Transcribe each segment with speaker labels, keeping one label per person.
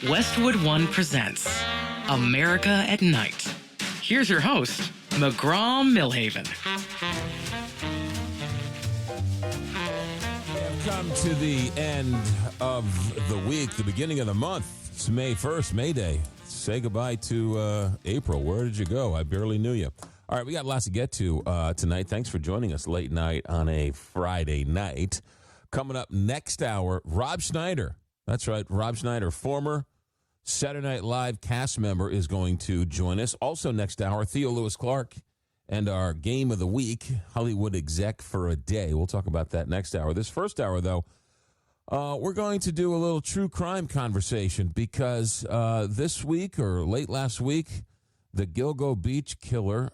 Speaker 1: Westwood One presents America at Night. Here's your host, McGraw Milhaven.
Speaker 2: We have come to the end of the week, the beginning of the month. It's May 1st, May Day. Say goodbye to April. Where did you go? I barely knew you. All right, we got lots to get to tonight. Thanks for joining us late night on a Friday night. Coming up next hour, Rob Schneider. That's right, Rob Schneider, former Saturday Night Live cast member, is going to join us. Also next hour, Theo Lewis Clark and our game of the week, Hollywood Exec for a Day. We'll talk about that next hour. This first hour, though, we're going to do a little true crime conversation because this week or late last week, the Gilgo Beach killer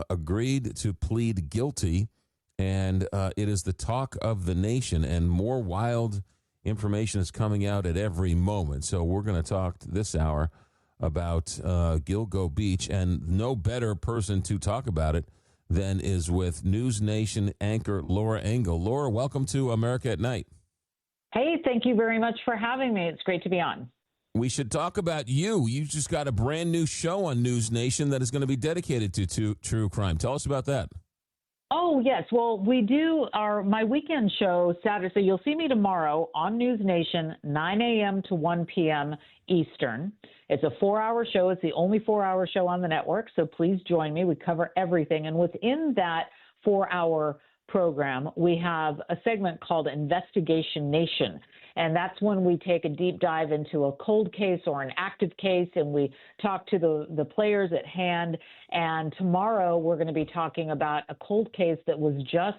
Speaker 2: agreed to plead guilty, and it is the talk of the nation, and more wild information is coming out at every moment. So we're going to talk this hour about Gilgo Beach, and no better person to talk about it than is with NewsNation anchor Laura Ingle. Laura, welcome to America at Night.
Speaker 3: Hey, thank you very much for having me. It's great to be on.
Speaker 2: We should talk about you. You just got a brand new show on NewsNation that is going to be dedicated to true crime. Tell us about that.
Speaker 3: Oh, yes. Well, we do my weekend show Saturday. So you'll see me tomorrow on NewsNation, 9 a.m. to 1 p.m. Eastern. It's a 4-hour show. It's the only 4-hour show on the network. So please join me. We cover everything. And within that 4-hour program, we have a segment called Investigation Nation. And that's when we take a deep dive into a cold case or an active case, and we talk to the players at hand. And tomorrow we're going to be talking about a cold case that was just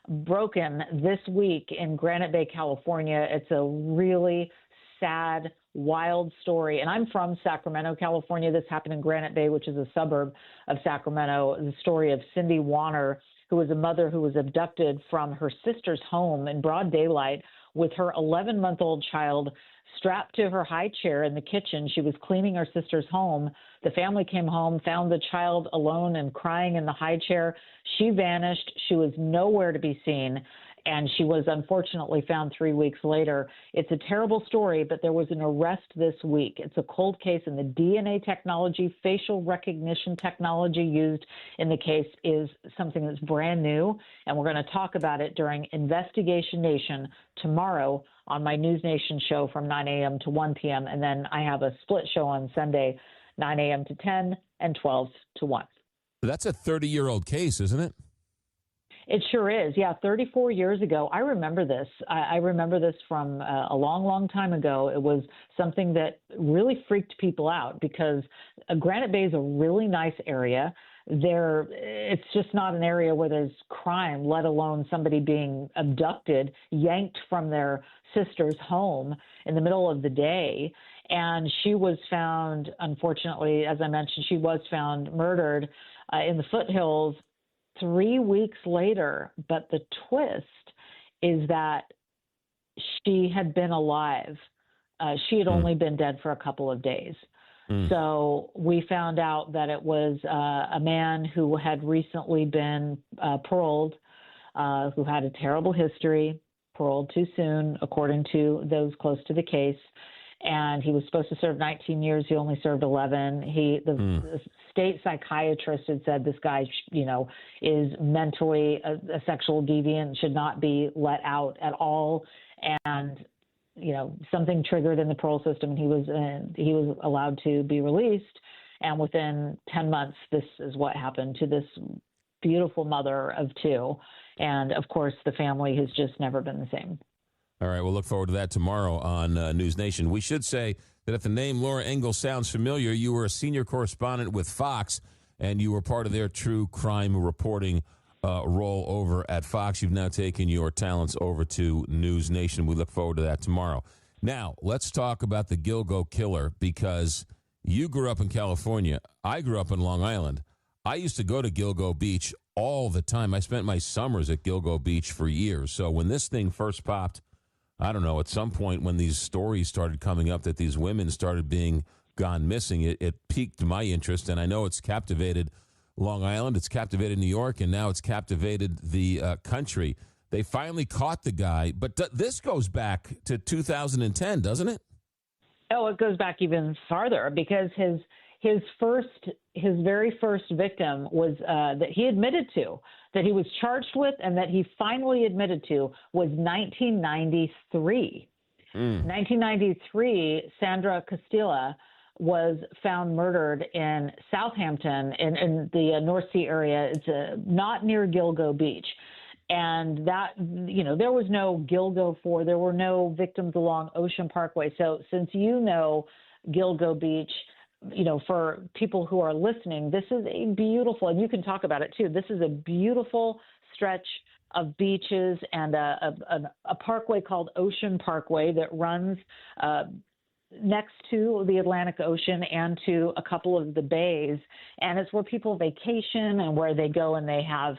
Speaker 3: broken this week in Granite Bay, California. It's a really sad, wild story. And I'm from Sacramento, California. This happened in Granite Bay, which is a suburb of Sacramento. The story of Cindy Warner, who was a mother who was abducted from her sister's home in broad daylight with her 11-month-old child strapped to her high chair in the kitchen. She was cleaning her sister's home. The family came home, found the child alone and crying in the high chair. She vanished. She was nowhere to be seen, and she was unfortunately found 3 weeks later. It's a terrible story, but there was an arrest this week. It's a cold case, and the DNA technology, facial recognition technology used in the case is something that's brand new, and we're going to talk about it during Investigation Nation tomorrow on my NewsNation show from 9 a.m. to 1 p.m., and then I have a split show on Sunday, 9 a.m. to 10 and 12 to 1.
Speaker 2: That's a 30-year-old case, isn't it?
Speaker 3: It sure is. Yeah, 34 years ago. I remember this. I remember this from a long, long time ago. It was something that really freaked people out because Granite Bay is a really nice area. It's just not an area where there's crime, let alone somebody being abducted, yanked from their sister's home in the middle of the day. And she was found, unfortunately, as I mentioned, she was found murdered in the foothills 3 weeks later. But the twist is that she had been alive. She had only been dead for a couple of days. So we found out that it was a man who had recently been paroled, who had a terrible history, paroled too soon, according to those close to the case. And he was supposed to serve 19 years. He only served 11. The state psychiatrist had said this guy, is mentally a sexual deviant, should not be let out at all. And, something triggered in the parole system, and he was allowed to be released. And within 10 months, this is what happened to this beautiful mother of two. And, of course, the family has just never been the same.
Speaker 2: All right, we'll look forward to that tomorrow on NewsNation. We should say that if the name Laura Ingle sounds familiar, you were a senior correspondent with Fox, and you were part of their true crime reporting role over at Fox. You've now taken your talents over to NewsNation. We look forward to that tomorrow. Now, let's talk about the Gilgo killer, because you grew up in California. I grew up in Long Island. I used to go to Gilgo Beach all the time. I spent my summers at Gilgo Beach for years. So when this thing first popped, I don't know, at some point when these stories started coming up that these women started being gone missing, it piqued my interest, and I know it's captivated Long Island, it's captivated New York, and now it's captivated the country. They finally caught the guy, but this goes back to 2010, doesn't it?
Speaker 3: Oh, it goes back even farther because his very first victim was that he admitted to, that he was charged with, and that he finally admitted to was 1993. 1993, Sandra Castilla was found murdered in Southampton in the North Sea area. It's not near Gilgo Beach. And that, there was no Gilgo 4, there were no victims along Ocean Parkway. So since Gilgo Beach, for people who are listening, this is a beautiful, and you can talk about it too, this is a beautiful stretch of beaches and a parkway called Ocean Parkway that runs next to the Atlantic Ocean and to a couple of the bays. And it's where people vacation and where they go and they have,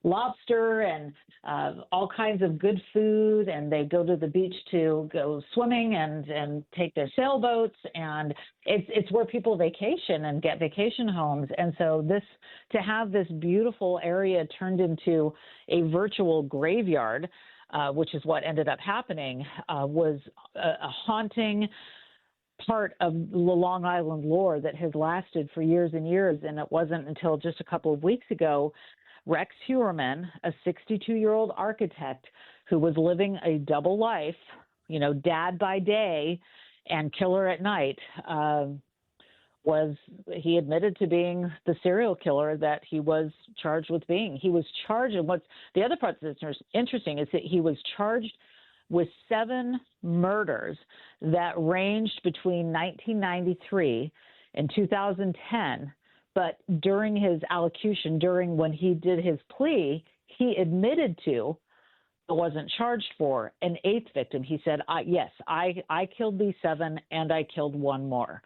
Speaker 3: lobster and all kinds of good food, and they go to the beach to go swimming and take their sailboats, and it's where people vacation and get vacation homes. And so to have this beautiful area turned into a virtual graveyard, which is what ended up happening, was a haunting part of the Long Island lore that has lasted for years and years. And it wasn't until just a couple of weeks ago, Rex Heuermann, a 62-year-old architect who was living a double life, dad by day and killer at night, he admitted to being the serial killer that he was charged with being. He was charged, and what's the other part that's interesting is that he was charged with 7 murders that ranged between 1993 and 2010. But during his allocution, when he did his plea, he admitted to, but wasn't charged for, an 8th victim. He said, yes, I killed these 7 and I killed one more.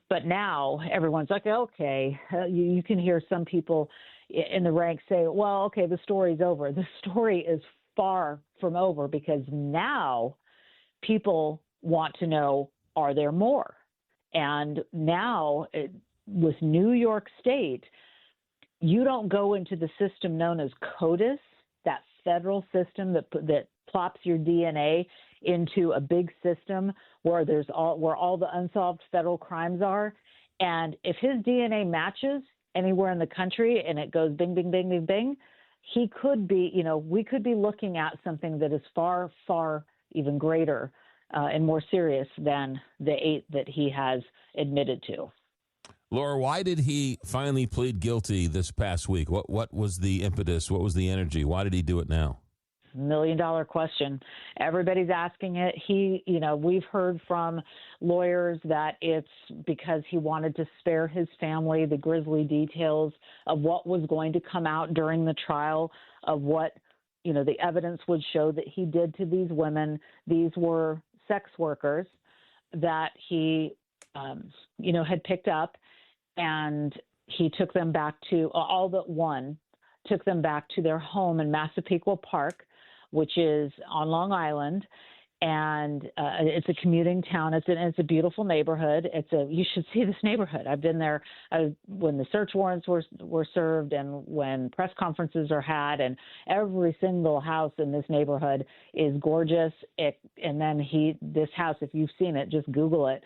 Speaker 3: But now everyone's like, okay, you can hear some people in the ranks say, well, okay, the story's over. The story is far from over, because now people want to know, are there more? And now with New York State, you don't go into the system known as CODIS, that federal system that plops your DNA into a big system where all the unsolved federal crimes are. And if his DNA matches anywhere in the country and it goes bing, bing, bing, bing, bing, he could be, we could be looking at something that is far, far even greater and more serious than the 8 that he has admitted to.
Speaker 2: Laura, why did he finally plead guilty this past week? What was the impetus? What was the energy? Why did he do it now?
Speaker 3: $1 million question. Everybody's asking it. We've heard from lawyers that it's because he wanted to spare his family the grisly details of what was going to come out during the trial, of what, the evidence would show that he did to these women. These were sex workers that he, had picked up, and he took them back to, all but one, took them back to their home in Massapequa Park, which is on Long Island, and it's a commuting town. It's a beautiful neighborhood. You should see this neighborhood. I've been there when the search warrants were served and when press conferences are had, and every single house in this neighborhood is gorgeous. And then this house, if you've seen it, just Google it.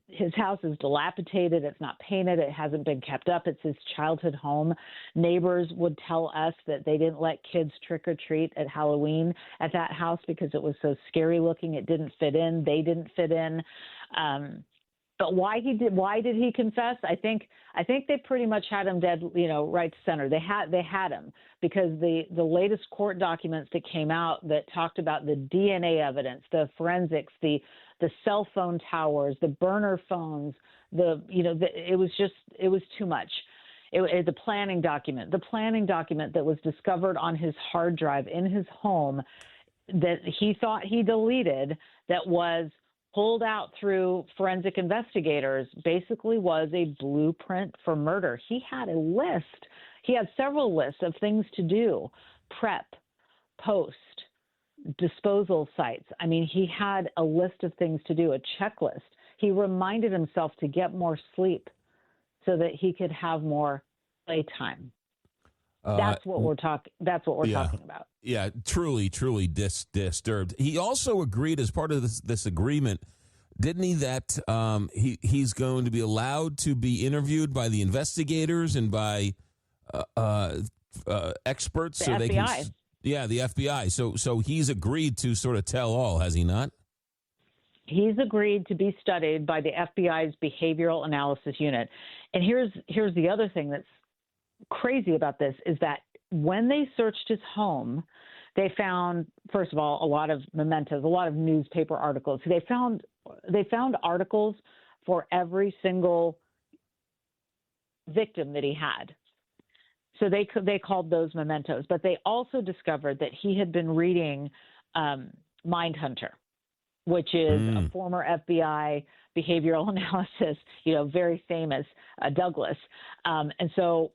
Speaker 3: His house is dilapidated. It's not painted. It hasn't been kept up. It's his childhood home. Neighbors would tell us that they didn't let kids trick or treat at Halloween at that house because it was so scary looking. It didn't fit in. They didn't fit in. But why did he confess? I think they pretty much had him dead, right center. They had him because the latest court documents that came out that talked about the DNA evidence, the forensics, the cell phone towers, the burner phones, it was too much. The planning document that was discovered on his hard drive in his home that he thought he deleted, that was pulled out through forensic investigators, basically was a blueprint for murder. He had a list. He had several lists of things to do: prep, post, disposal sites. I mean, he had a list of things to do, a checklist. He reminded himself to get more sleep so that he could have more playtime. That's what we're talking about.
Speaker 2: Yeah, truly disturbed. He also agreed as part of this agreement, didn't he, that he's going to be allowed to be interviewed by the investigators and by experts,
Speaker 3: The
Speaker 2: so
Speaker 3: FBI.
Speaker 2: they can. Yeah, the FBI. So he's agreed to sort of tell all, has he not?
Speaker 3: He's agreed to be studied by the FBI's Behavioral Analysis Unit. And here's the other thing that's crazy about this is that when they searched his home, they found, first of all, a lot of mementos, a lot of newspaper articles. They found articles for every single victim that he had. So they called those mementos. But they also discovered that he had been reading Mindhunter, which is a former FBI behavioral analysis, very famous, Douglas. And so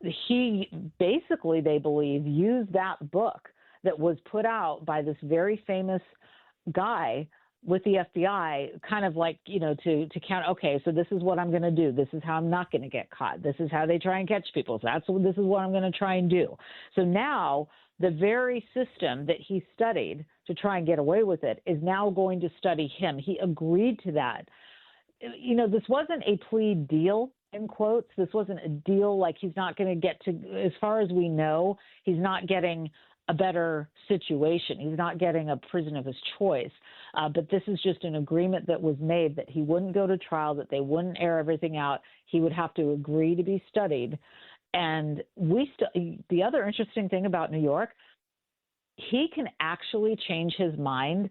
Speaker 3: he basically, they believe, used that book that was put out by this very famous guy with the FBI, kind of like, to count, okay, so this is what I'm going to do. This is how I'm not going to get caught. This is how they try and catch people. So this is what I'm going to try and do. So now the very system that he studied to try and get away with it is now going to study him. He agreed to that. This wasn't a plea deal, in quotes. This wasn't a deal like he's not going to get to, as far as we know, he's not getting a better situation. He's not getting a prison of his choice. But this is just an agreement that was made that he wouldn't go to trial, that they wouldn't air everything out. He would have to agree to be studied. And the other interesting thing about New York, he can actually change his mind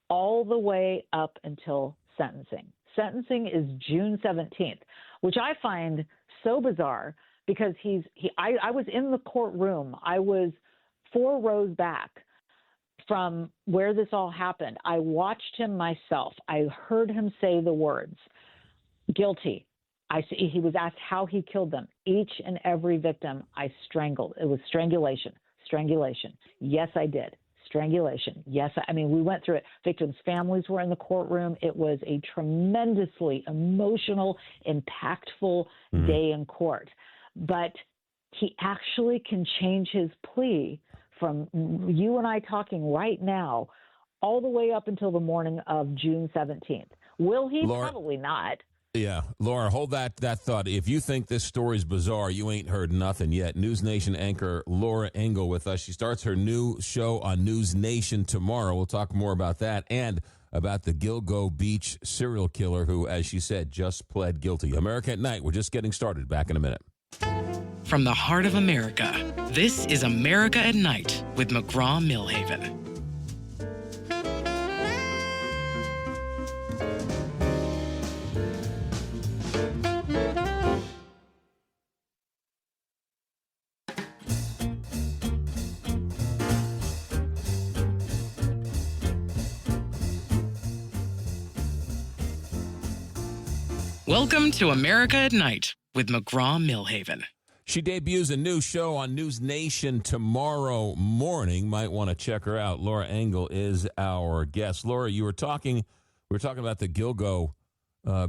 Speaker 3: all the way up until sentencing. Sentencing is June 17th, which I find so bizarre because I was in the courtroom. I was 4 rows back from where this all happened. I watched him myself. I heard him say the words, guilty. He was asked how he killed them. Each and every victim I strangled. It was strangulation. Yes, I did. Strangulation. Yes. We went through it. Victims' families were in the courtroom. It was a tremendously emotional, impactful day in court. But he actually can change his plea from you and I talking right now all the way up until the morning of June 17th. Will he?
Speaker 2: Laura,
Speaker 3: probably not.
Speaker 2: Yeah. Laura, hold that thought. If you think this story's bizarre, you ain't heard nothing yet. NewsNation anchor Laura Ingle with us. She starts her new show on NewsNation tomorrow. We'll talk more about that and about the Gilgo Beach serial killer who, as she said, just pled guilty. America at Night. We're just getting started. Back in a minute.
Speaker 1: From the heart of America, this is America at Night with McGraw Milhaven. Welcome to America at Night with McGraw Milhaven.
Speaker 2: She debuts a new show on NewsNation tomorrow morning. Might want to check her out. Laura Ingle is our guest. Laura, we were talking about the Gilgo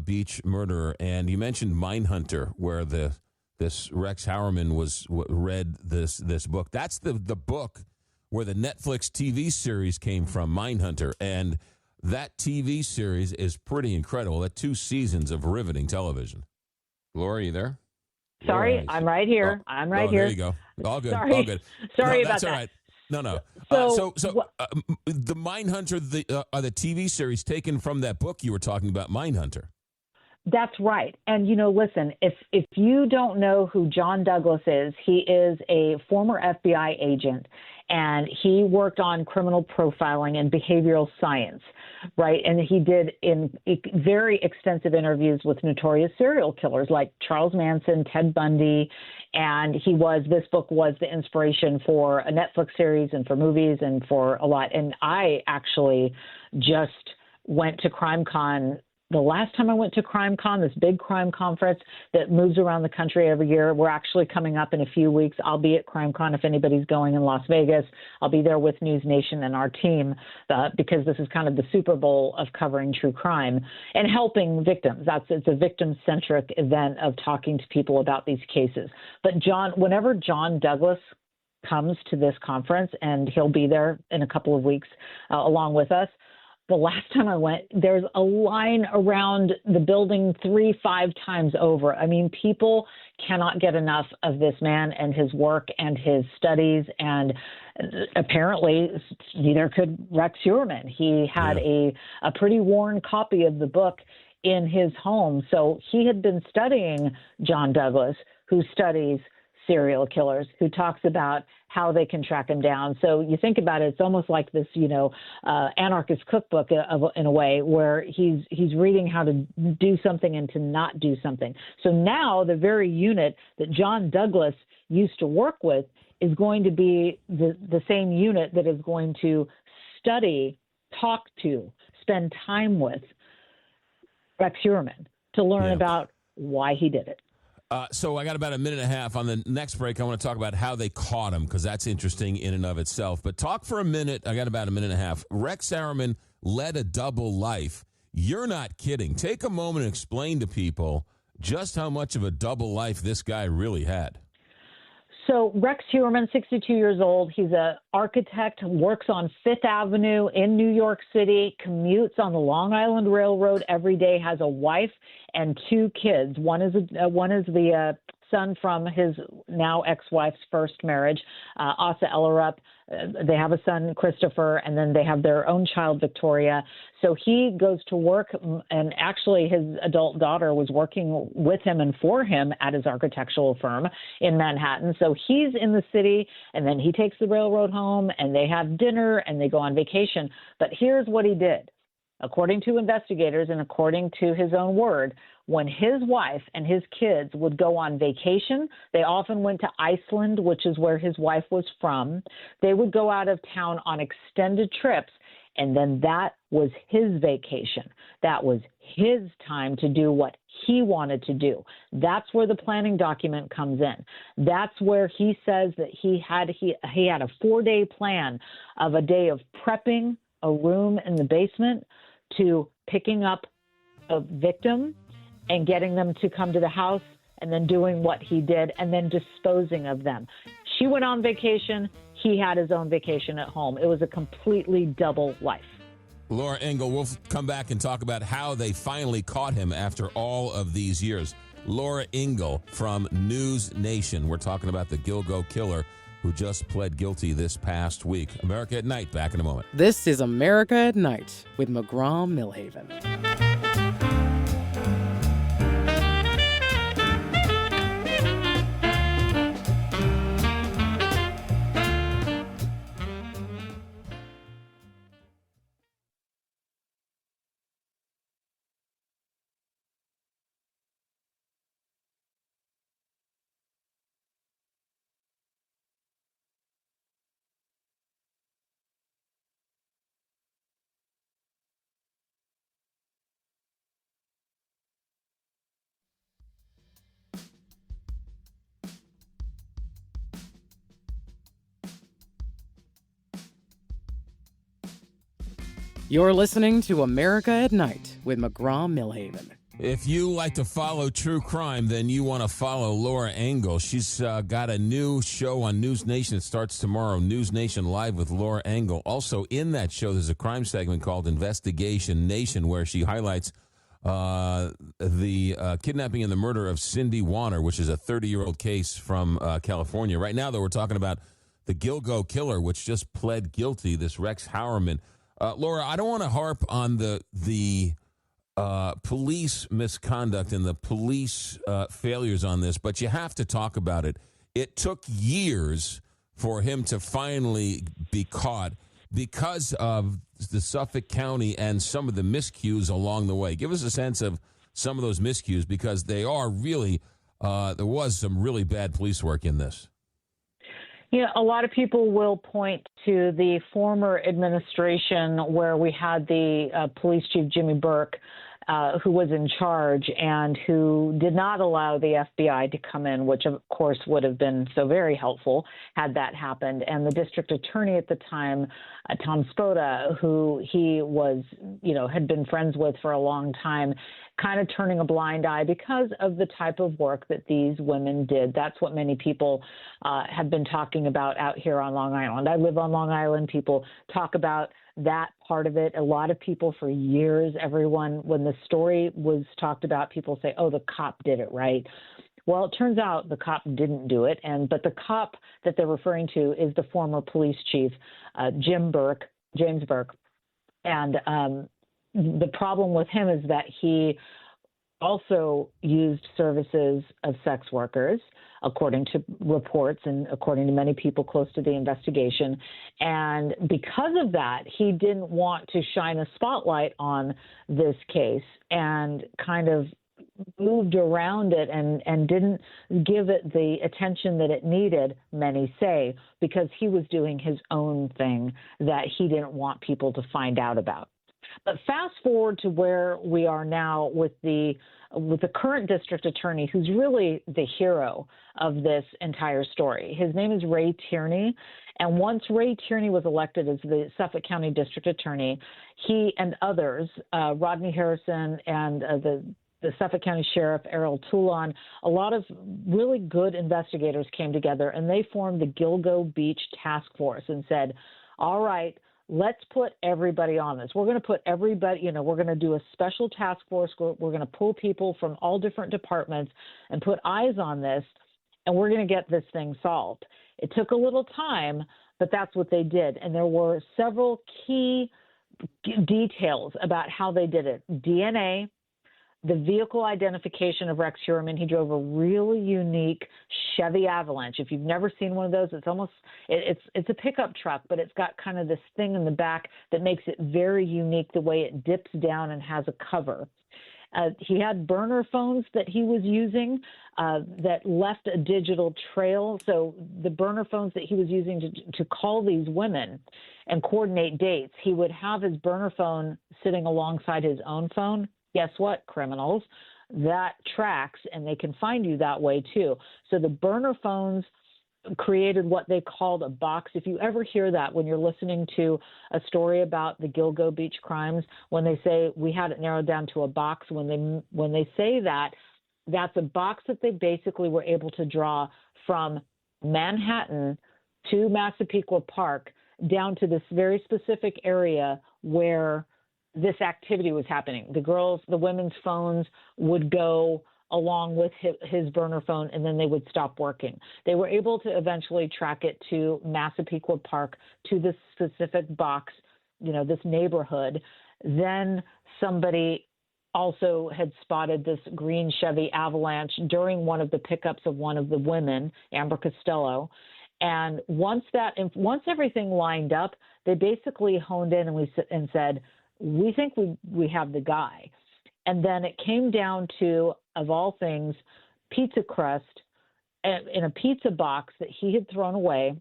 Speaker 2: Beach murderer, and you mentioned Mindhunter, where this Rex Hauerman read this book. That's the book where the Netflix TV series came from, Mindhunter, and that TV series is pretty incredible. That 2 seasons of riveting television. Laura, are you there?
Speaker 3: Sorry,
Speaker 2: Laura,
Speaker 3: I'm right here. I'm right here.
Speaker 2: There you go. All good.
Speaker 3: Sorry.
Speaker 2: All good.
Speaker 3: Sorry
Speaker 2: that's
Speaker 3: about
Speaker 2: all right. No.
Speaker 3: So
Speaker 2: The Mindhunter, the TV series taken from that book you were talking about, Mindhunter.
Speaker 3: That's right. And, listen, if you don't know who John Douglas is, he is a former FBI agent, and he worked on criminal profiling and behavioral science, right? And he did very extensive interviews with notorious serial killers like Charles Manson, Ted Bundy, and this book was the inspiration for a Netflix series and for movies and for a lot. And I actually just went to CrimeCon the last time I went to CrimeCon, this big crime conference that moves around the country every year, we're actually coming up in a few weeks. I'll be at CrimeCon if anybody's going in Las Vegas. I'll be there with NewsNation and our team because this is kind of the Super Bowl of covering true crime and helping victims. It's a victim-centric event of talking to people about these cases. But whenever John Douglas comes to this conference, and he'll be there in a couple of weeks along with us, the last time I went, there's a line around the building 3-5 times over. I mean, people cannot get enough of this man and his work and his studies. And apparently, neither could Rex Heuermann. He had a pretty worn copy of the book in his home. So he had been studying John Douglas, who studies serial killers, who talks about how they can track him down. So you think about it, it's almost like this, anarchist cookbook in a way, where he's reading how to do something and to not do something. So now the very unit that John Douglas used to work with is going to be the same unit that is going to study, talk to, spend time with Rex Heuermann to learn about why he did it.
Speaker 2: So I got about a minute and a half. On the next break, I want to talk about how they caught him, because that's interesting in and of itself. But talk for a minute. I got about a minute and a half. Rex Heuermann led a double life. You're not kidding. Take a moment and explain to people just how much of a double life this guy really had.
Speaker 3: So Rex Heuermann, 62 years old. He's an architect, works on Fifth Avenue in New York City, commutes on the Long Island Railroad every day, has a wife and 2 kids. One is the son from his now ex-wife's first marriage, Asa Ellerup. They have a son, Christopher, and then they have their own child, Victoria. So he goes to work, and actually his adult daughter was working with him and for him at his architectural firm in Manhattan. So he's in the city, and then he takes the railroad home, and they have dinner, and they go on vacation. But here's what he did. According to investigators and according to his own word, when his wife and his kids would go on vacation, they often went to Iceland, which is where his wife was from. They would go out of town on extended trips, and then that was his vacation. That was his time to do what he wanted to do. That's where the planning document comes in. That's where he says that he had a 4-day plan of a day of prepping a room in the basement to picking up a victim and getting them to come to the house and then doing what he did and then disposing of them. She went on vacation. He had his own vacation at home. It was a completely double life.
Speaker 2: Laura Ingle, we'll come back and talk about how they finally caught him after all of these years. Laura Ingle from NewsNation. We're talking about the Gilgo killer who just pled guilty this past week. America at Night, back in a moment.
Speaker 1: This is America at Night with McGraw Milhaven. You're listening to America at Night with McGraw Milhaven.
Speaker 2: If you like to follow true crime, then you want to follow Laura Ingle. She's got a new show on NewsNation. It starts tomorrow, NewsNation Live with Laura Ingle. Also in that show, there's a crime segment called Investigation Nation, where she highlights the kidnapping and the murder of Cindy Warner, which is a 30-year-old case from California. Right now, though, we're talking about the Gilgo killer, which just pled guilty, this Rex Heuermann. Laura, I don't want to harp on the police misconduct and the police failures on this, but you have to talk about it. It took years for him to finally be caught because of the Suffolk County and some of the miscues along the way. Give us a sense of some of those miscues, because they are really, there was some really bad police work in this.
Speaker 3: You know, a lot of people will point to the former administration where we had the police chief, Jimmy Burke, who was in charge and who did not allow the FBI to come in, which of course would have been so very helpful had that happened. And the district attorney at the time, Tom Spoda, who he was, had been friends with for a long time, kind of turning a blind eye because of the type of work that these women did. That's what many people have been talking about out here on Long Island. I live on Long Island. People talk about that part of it. A lot of people for years, when the story was talked about, people say, oh, the cop did it, right? Well, it turns out the cop didn't do it. But the cop that they're referring to is the former police chief, James Burke. And the problem with him is that he also used services of sex workers, according to reports and according to many people close to the investigation. And because of that, he didn't want to shine a spotlight on this case and kind of moved around it and didn't give it the attention that it needed, many say, because he was doing his own thing that he didn't want people to find out about. But fast forward to where we are now with the current district attorney, who's really the hero of this entire story. His name is Ray Tierney. And once Ray Tierney was elected as the Suffolk County district attorney, he and others, Rodney Harrison and the Suffolk County Sheriff, Errol Toulon, a lot of really good investigators came together and they formed the Gilgo Beach Task Force and said, all right, let's put everybody on this. We're going to put everybody, we're going to do a special task force. We're going to pull people from all different departments and put eyes on this, and we're going to get this thing solved. It took a little time, but that's what they did. And there were several key details about how they did it. DNA, the vehicle identification of Rex Heuermann. He drove a really unique Chevy Avalanche. If you've never seen one of those, it's a pickup truck, but it's got kind of this thing in the back that makes it very unique, the way it dips down and has a cover. He had burner phones that he was using that left a digital trail. So the burner phones that he was using to call these women and coordinate dates, he would have his burner phone sitting alongside his own phone. Guess what, criminals? That tracks, and they can find you that way too. So the burner phones created what they called a box. If you ever hear that when you're listening to a story about the Gilgo Beach crimes, when they say we had it narrowed down to a box, when they say that, that's a box that they basically were able to draw from Manhattan to Massapequa Park down to this very specific area where this activity was happening. The women's phones would go along with his burner phone, and then they would stop working. They were able to eventually track it to Massapequa Park, to this specific box, this neighborhood. Then somebody also had spotted this green Chevy Avalanche during one of the pickups of one of the women, Amber Costello. And once everything lined up, they basically honed in and said, we think we have the guy. And then it came down to, of all things, pizza crust in a pizza box that he had thrown away.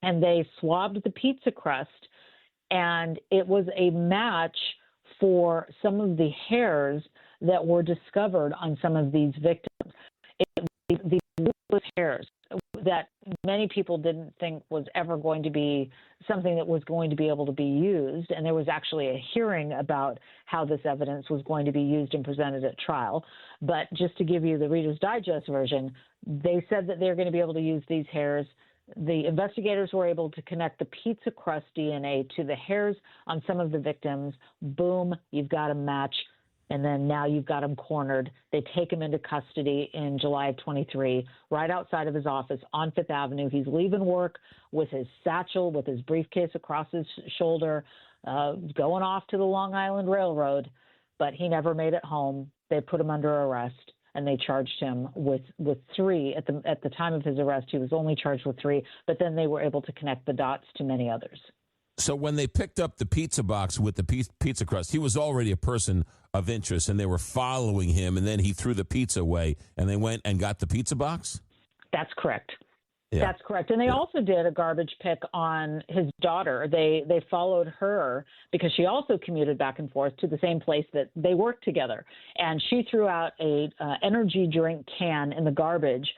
Speaker 3: And they swabbed the pizza crust, and it was a match for some of the hairs that were discovered on some of these victims. These rootless hairs that many people didn't think was ever going to be something that was going to be able to be used. And there was actually a hearing about how this evidence was going to be used and presented at trial. But just to give you the Reader's Digest version, they said that they're going to be able to use these hairs. The investigators were able to connect the pizza crust DNA to the hairs on some of the victims. Boom, you've got a match. And then now you've got him cornered. They take him into custody in July of 23, right outside of his office on Fifth Avenue. He's leaving work with his satchel, with his briefcase across his shoulder, going off to the Long Island Railroad, but he never made it home. They put him under arrest, and they charged him with 3. At the time of his arrest, he was only charged with 3, but then they were able to connect the dots to many others.
Speaker 2: So when they picked up the pizza box with the pizza crust, he was already a person of interest, and they were following him, and then he threw the pizza away, and they went and got the pizza box?
Speaker 3: That's correct.
Speaker 2: Yeah.
Speaker 3: That's correct. And they also did a garbage pick on his daughter. They followed her because she also commuted back and forth to the same place that they worked together. And she threw out a energy drink can in the garbage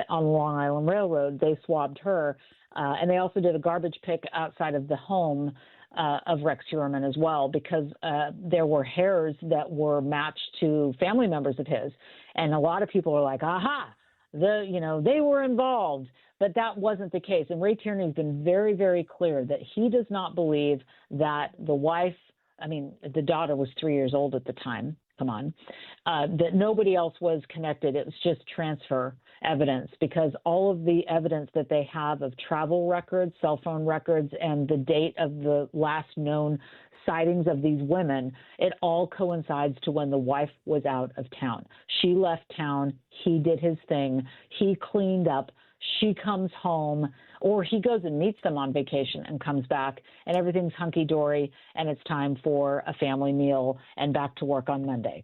Speaker 3: on Long Island Railroad. They swabbed her. And they also did a garbage pick outside of the home of Rex Heuermann as well, because there were hairs that were matched to family members of his. And a lot of people are like, aha, they were involved. But that wasn't the case. And Ray Tierney has been very, very clear that he does not believe that the wife, the daughter was 3 years old at the time, that nobody else was connected. It was just transfer evidence, because all of the evidence that they have of travel records, cell phone records, and the date of the last known sightings of these women, it all coincides to when the wife was out of town. She left town. He did his thing. He cleaned up. She comes home, or he goes and meets them on vacation and comes back, and everything's hunky-dory, and it's time for a family meal and back to work on Monday.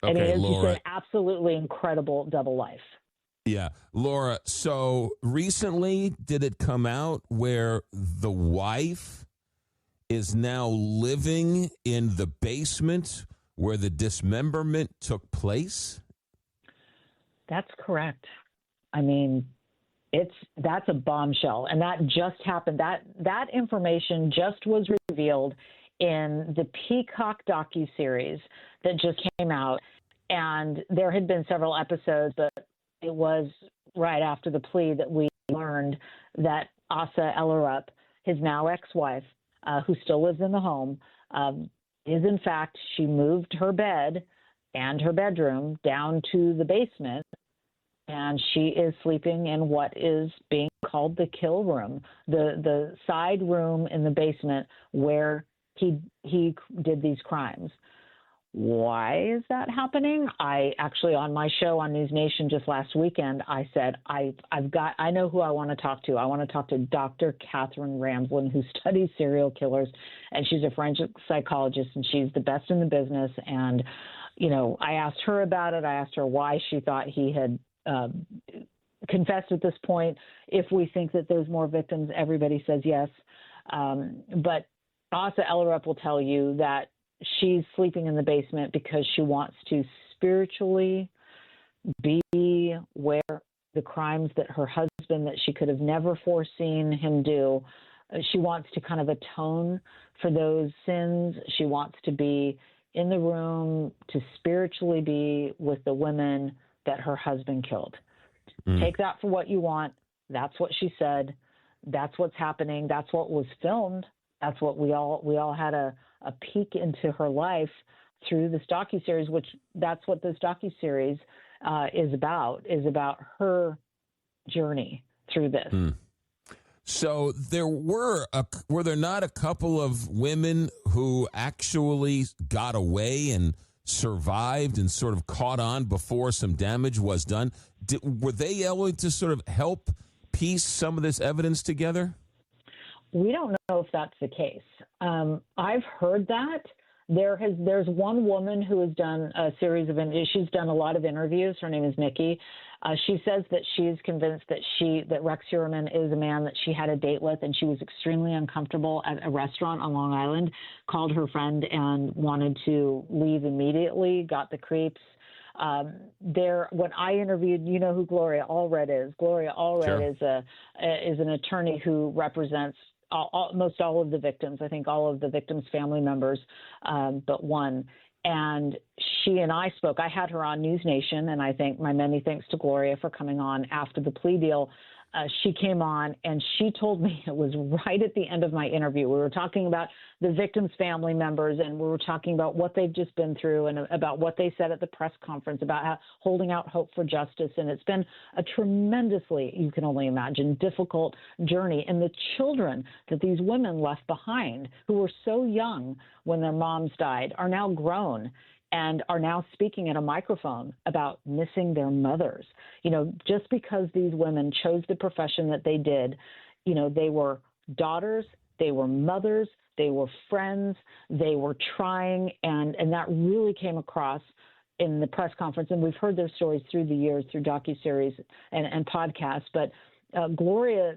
Speaker 2: Okay,
Speaker 3: it's
Speaker 2: Laura.
Speaker 3: just an absolutely incredible double life.
Speaker 2: Yeah. Laura, so recently did it come out where the wife is now living in the basement where the dismemberment took place?
Speaker 3: That's correct. That's a bombshell, and that just happened. That information just was revealed in the Peacock docuseries that just came out, and there had been several episodes, but it was right after the plea that we learned that Asa Ellerup, his now ex-wife, who still lives in the home, is in fact, she moved her bed and her bedroom down to the basement, and she is sleeping in what is being called the kill room, the side room in the basement where he did these crimes. Why is that happening? I actually, on my show on NewsNation just last weekend, I said, I know who I want to talk to. I want to talk to Dr. Catherine Ramsland, who studies serial killers, and she's a forensic psychologist, and she's the best in the business. And, I asked her about it. I asked her why she thought he had confessed at this point. If we think that there's more victims, everybody says yes. But Asa Ellerup will tell you that she's sleeping in the basement because she wants to spiritually be where the crimes that her husband, that she could have never foreseen him do, she wants to kind of atone for those sins. She wants to be in the room to spiritually be with the women that her husband killed. Take that for what you want. That's what she said. That's what's happening. That's what was filmed. That's what we all had a peek into her life through this docuseries, which that's what this docuseries is about her journey through this.
Speaker 2: So were there not a couple of women who actually got away and survived and sort of caught on before some damage was done? Were they able to sort of help piece some of this evidence together?
Speaker 3: We don't know if that's the case. I've heard that. There's one woman who has done a series of she's done a lot of interviews. Her name is Nikki. She says that she's convinced that Rex Heuermann is a man that she had a date with, and she was extremely uncomfortable at a restaurant on Long Island, called her friend and wanted to leave immediately, got the creeps. When I interviewed, you know who Gloria Allred is. Gloria Allred
Speaker 2: Sure.
Speaker 3: is an attorney who represents most all of the victims. I think all of the victims' family members, but one. And she and I spoke. I had her on NewsNation, and I think my many thanks to Gloria for coming on after the plea deal. She came on, and she told me, it was right at the end of my interview. We were talking about the victims' family members, and we were talking about what they've just been through and about what they said at the press conference about holding out hope for justice. And it's been a tremendously, you can only imagine, difficult journey. And the children that these women left behind, who were so young when their moms died, are now grown and are now speaking at a microphone about missing their mothers. Just because these women chose the profession that they did, they were daughters, they were mothers, they were friends, they were trying, and that really came across in the press conference. And we've heard their stories through the years, through docuseries and podcasts, but Gloria,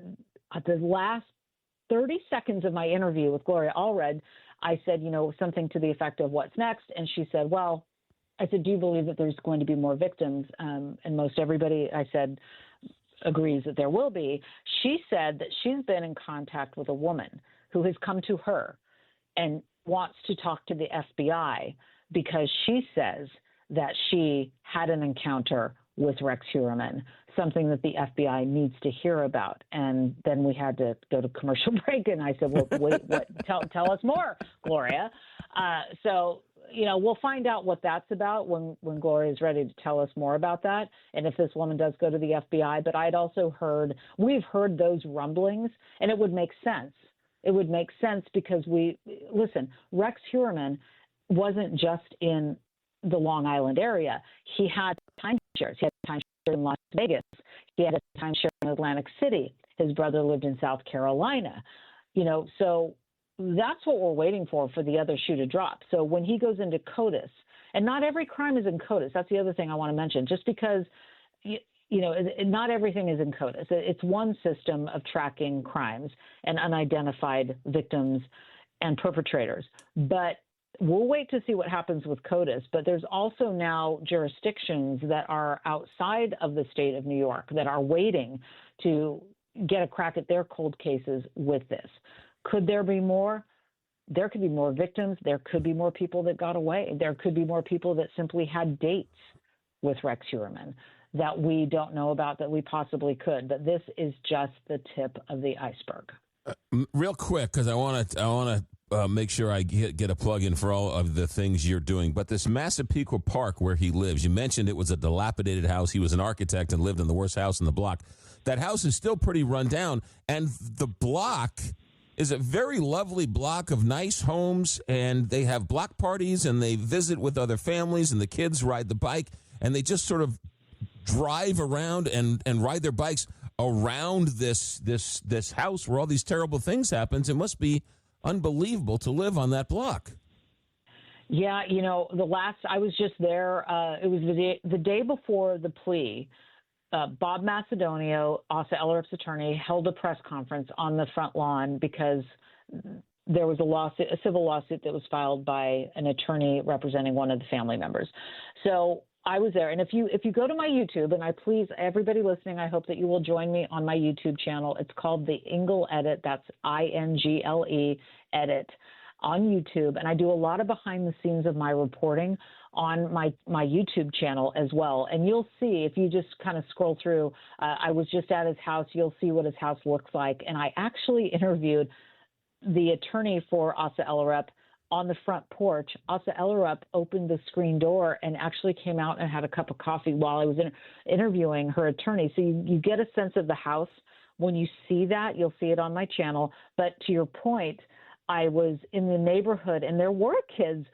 Speaker 3: at the last 30 seconds of my interview with Gloria Allred, I said, something to the effect of what's next. And she said, well, I said, do you believe that there's going to be more victims? And most everybody, I said, agrees that there will be. She said that she's been in contact with a woman who has come to her and wants to talk to the FBI because she says that she had an encounter with Rex Heuermann, something that the FBI needs to hear about. And then we had to go to commercial break, and I said, well, wait, what? Tell us more, Gloria. So we'll find out what that's about when Gloria is ready to tell us more about that, and if this woman does go to the FBI. But I'd also we've heard those rumblings, and it would make sense. It would make sense because Rex Heuermann wasn't just in the Long Island area. He had timeshares. He had timeshare in Las Vegas. He had a timeshare in Atlantic City. His brother lived in South Carolina. So that's what we're waiting for the other shoe to drop. So when he goes into CODIS, and not every crime is in CODIS. That's the other thing I want to mention. Just because, not everything is in CODIS. It's one system of tracking crimes and unidentified victims and perpetrators. But we'll wait to see what happens with CODIS. But there's also now jurisdictions that are outside of the state of New York that are waiting to get a crack at their cold cases with this. Could there be more? There could be more victims. There could be more people that got away. There could be more people that simply had dates with Rex Heuermann that we don't know about that we possibly could. But this is just the tip of the iceberg.
Speaker 2: Real quick, because I want to make sure I get a plug in for all of the things you're doing. But this Massapequa Park where he lives, you mentioned it was a dilapidated house. He was an architect and lived in the worst house in the block. That house is still pretty run down, and the block is a very lovely block of nice homes, and they have block parties, and they visit with other families, and the kids ride the bike, and they just sort of drive around and ride their bikes around this house where all these terrible things happen. It must be unbelievable to live on that block.
Speaker 3: Yeah, I was just there. It was the day before the plea. Bob Macedonio, Asa Ellerup's attorney, held a press conference on the front lawn because there was a civil lawsuit that was filed by an attorney representing one of the family members. So I was there. And if you go to my YouTube, and everybody listening, I hope that you will join me on my YouTube channel. It's called The Ingle Edit. That's INGLE Edit on YouTube. And I do a lot of behind the scenes of my reporting on my YouTube channel as well. And you'll see, if you just kind of scroll through, I was just at his house. You'll see what his house looks like. And I actually interviewed the attorney for Asa Ellerup on the front porch. Asa Ellerup opened the screen door and actually came out and had a cup of coffee while I was interviewing her attorney. So you get a sense of the house. When you see that, you'll see it on my channel. But to your point, I was in the neighborhood, and there were kids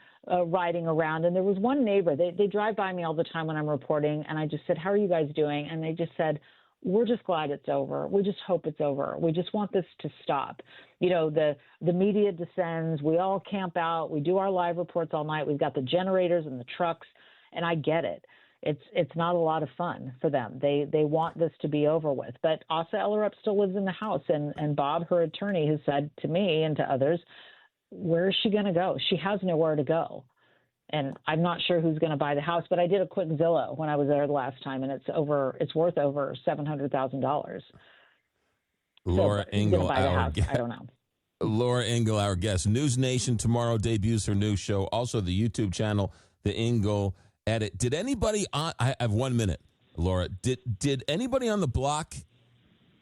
Speaker 3: riding around. And there was one neighbor. They drive by me all the time when I'm reporting. And I just said, how are you guys doing? And they just said, we're just glad it's over. We just hope it's over. We just want this to stop. The media descends. We all camp out. We do our live reports all night. We've got the generators and the trucks, and I get it. It's not a lot of fun for them. They want this to be over with. But Asa Ellerup still lives in the house, and Bob, her attorney, has said to me and to others, where is she going to go? She has nowhere to go. And I'm not sure who's going to buy the house, but I did a quick Zillow when I was there the last time, and it's worth over $700,000.
Speaker 2: Laura Ingle,
Speaker 3: I don't know.
Speaker 2: Laura Ingle, our guest. NewsNation tomorrow debuts her new show. Also, the YouTube channel, The Ingle Edit. Did anybody I have 1 minute, Laura. Did anybody on the block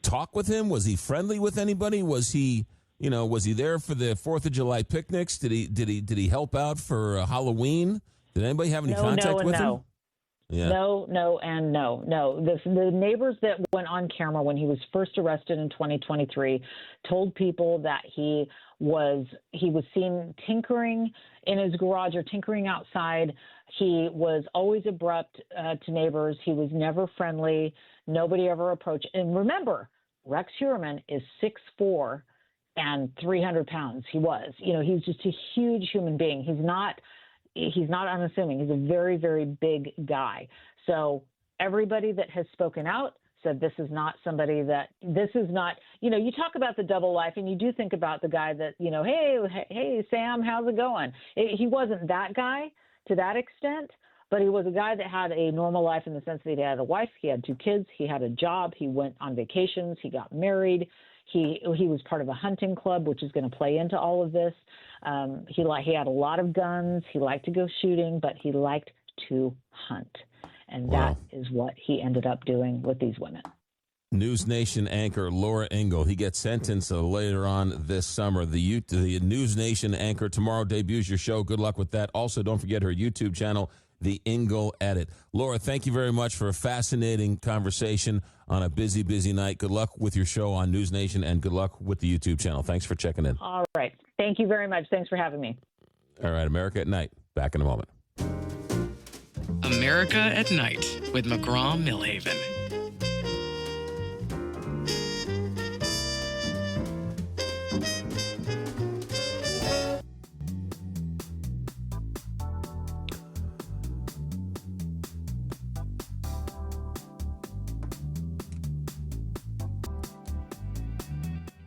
Speaker 2: talk with him? Was he friendly with anybody? Was he there for the 4th of July picnics? Did he help out for Halloween? Did anybody have any contact with him? Yeah. No, and no. The neighbors that went on camera when he was first arrested in 2023 told people that he was seen tinkering in his garage or tinkering outside. He was always abrupt to neighbors. He was never friendly. Nobody ever approached. And remember, Rex Heuermann is 6'4" and 300 pounds. He was. He's just a huge human being. He's not unassuming. He's a very, very big guy. So everybody that has spoken out
Speaker 3: said, this is not, you talk about the double life and you do think about the guy that, hey, Sam, how's it going? He wasn't that guy to that extent, but he was a guy that had a normal life in the sense that he had a wife, he had 2 kids, he had a job, he went on vacations, he got married. He was part of a hunting club, which is going to play into all of this. He had a lot of guns. He liked to go shooting, but he liked to hunt. And that is what he ended up doing with these women.
Speaker 2: NewsNation anchor Laura Ingle. He gets sentenced later on this summer. The NewsNation anchor tomorrow debuts your show. Good luck with that. Also, don't forget her YouTube channel, The Ingle Edit. Laura, thank you very much for a fascinating conversation on a busy, busy night. Good luck with your show on NewsNation, and good luck with the YouTube channel. Thanks for checking in.
Speaker 3: All right. Thank you very much. Thanks for having me.
Speaker 2: All right, America at Night. Back in a moment.
Speaker 1: America at Night with McGraw Milhaven.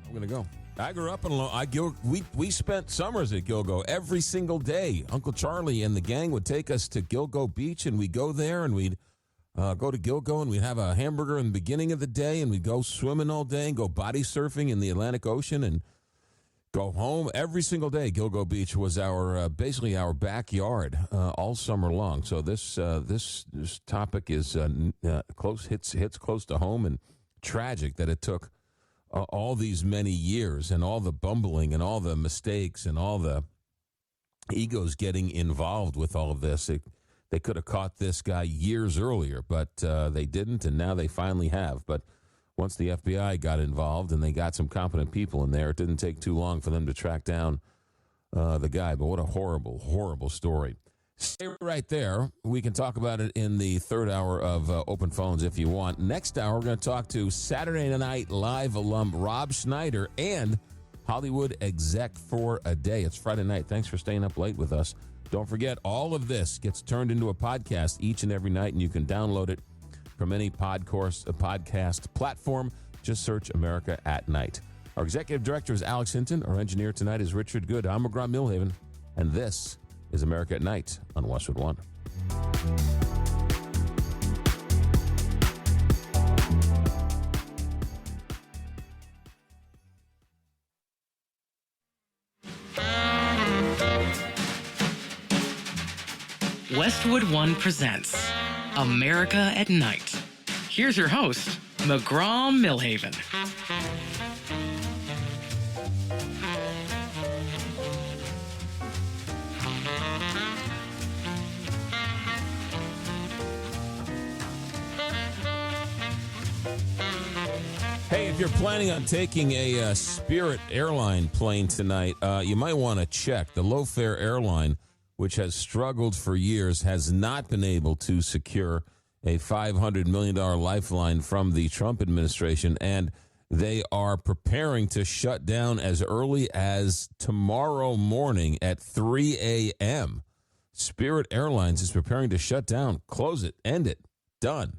Speaker 2: I'm going to go. I grew up in we spent summers at Gilgo every single day. Uncle Charlie and the gang would take us to Gilgo Beach, and we'd go there, and we'd go to Gilgo, and we'd have a hamburger in the beginning of the day, and we'd go swimming all day and go body surfing in the Atlantic Ocean and go home every single day. Gilgo Beach was basically our backyard all summer long. So this topic is hits close to home, and tragic that it took all these many years, and all the bumbling and all the mistakes and all the egos getting involved with all of this. They could have caught this guy years earlier, but they didn't, and now they finally have. But once the FBI got involved and they got some competent people in there, it didn't take too long for them to track down the guy. But what a horrible, horrible story. Stay right there. We can talk about it in the third hour of Open Phones if you want. Next hour, we're going to talk to Saturday Night Live alum Rob Schneider and Hollywood Exec for a day. It's Friday night. Thanks for staying up late with us. Don't forget, all of this gets turned into a podcast each and every night, and you can download it from any podcast platform. Just search America at Night. Our executive director is Alex Hinton. Our engineer tonight is Richard Good. I'm McGraw Milhaven, and this is America at Night on Westwood One.
Speaker 1: Westwood One presents America at Night. Here's your host, McGraw Milhaven.
Speaker 2: Hey, if you're planning on taking a Spirit airline plane tonight, you might want to check. The low-fare airline, which has struggled for years, has not been able to secure a $500 million lifeline from the Trump administration, and they are preparing to shut down as early as tomorrow morning at 3 a.m. Spirit Airlines is preparing to shut down, close it, end it, done.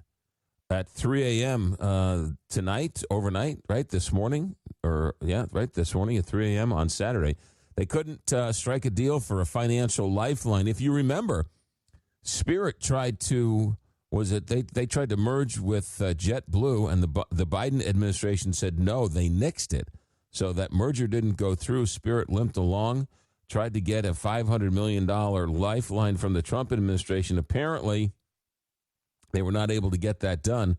Speaker 2: At 3 a.m. Tonight, overnight, right, this morning, this morning at 3 a.m. on Saturday. They couldn't strike a deal for a financial lifeline. If you remember, Spirit tried to, they tried to merge with JetBlue, and the Biden administration said no, they nixed it. So that merger didn't go through. Spirit limped along, tried to get a $500 million lifeline from the Trump administration. Apparently, they were not able to get that done,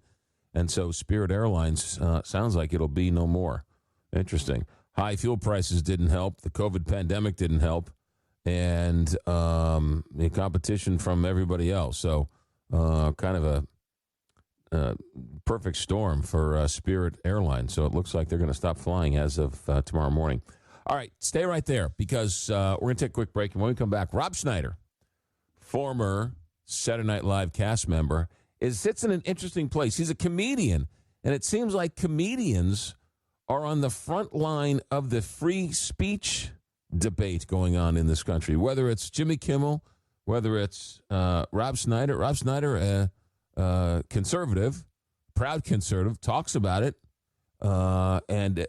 Speaker 2: and so Spirit Airlines sounds like it'll be no more. Interesting. High fuel prices didn't help. The COVID pandemic didn't help, and the competition from everybody else. So kind of a perfect storm for Spirit Airlines. So it looks like they're going to stop flying as of tomorrow morning. All right, stay right there because we're going to take a quick break. And when we come back, Rob Schneider, former Saturday Night Live cast member, sits in an interesting place. He's a comedian, and it seems like comedians are on the front line of the free speech debate going on in this country, whether it's Jimmy Kimmel, whether it's Rob Schneider. Rob Schneider, conservative, proud conservative, talks about it, and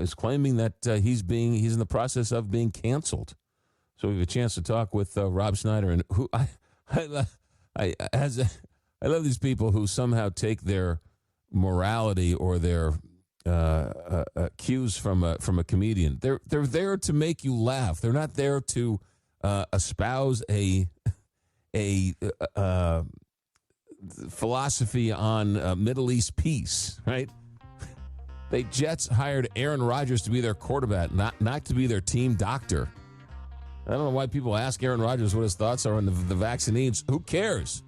Speaker 2: is claiming that he's in the process of being canceled. So we have a chance to talk with Rob Schneider, and who I love these people who somehow take their morality or their cues from a comedian. They're there to make you laugh. They're not there to espouse a philosophy on Middle East peace, right? The Jets hired Aaron Rodgers to be their quarterback, not to be their team doctor. I don't know why people ask Aaron Rodgers what his thoughts are on the vaccines. Who cares?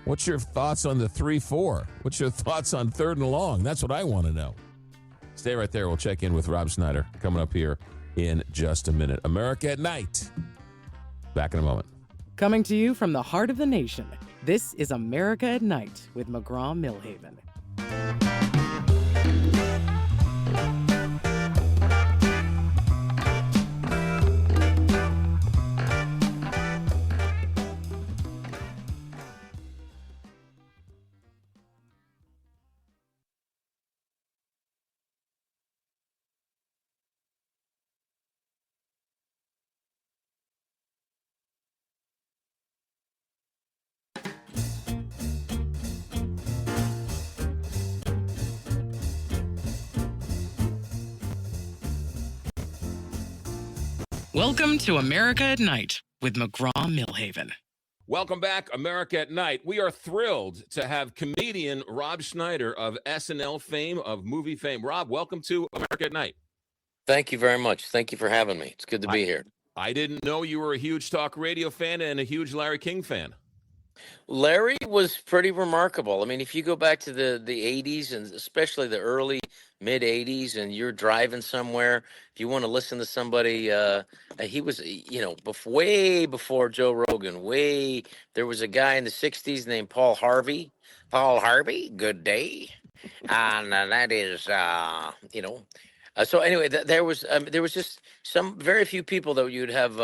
Speaker 2: What's your thoughts on the 3-4? What's your thoughts on 3rd and long? That's what I want to know. Stay right there. We'll check in with Rob Schneider coming up here in just a minute. America at Night. Back in a moment.
Speaker 1: Coming to you from the heart of the nation, this is America at Night with McGraw Milhaven. Welcome to America at Night with McGraw Milhaven.
Speaker 2: Welcome back, America at Night. We are thrilled to have comedian Rob Schneider of SNL fame, of movie fame. Rob, welcome to America at Night.
Speaker 4: Thank you very much. Thank you for having me. It's good to be here.
Speaker 2: I didn't know you were a huge talk radio fan and a huge Larry King fan.
Speaker 4: Larry was pretty remarkable. I mean, if you go back to the 80s and especially the early mid 80s and you're driving somewhere, if you want to listen to somebody, he was, way before Joe Rogan, there was a guy in the 60s named Paul Harvey. Paul Harvey, good day. And that is, so anyway, there was just some very few people that you'd have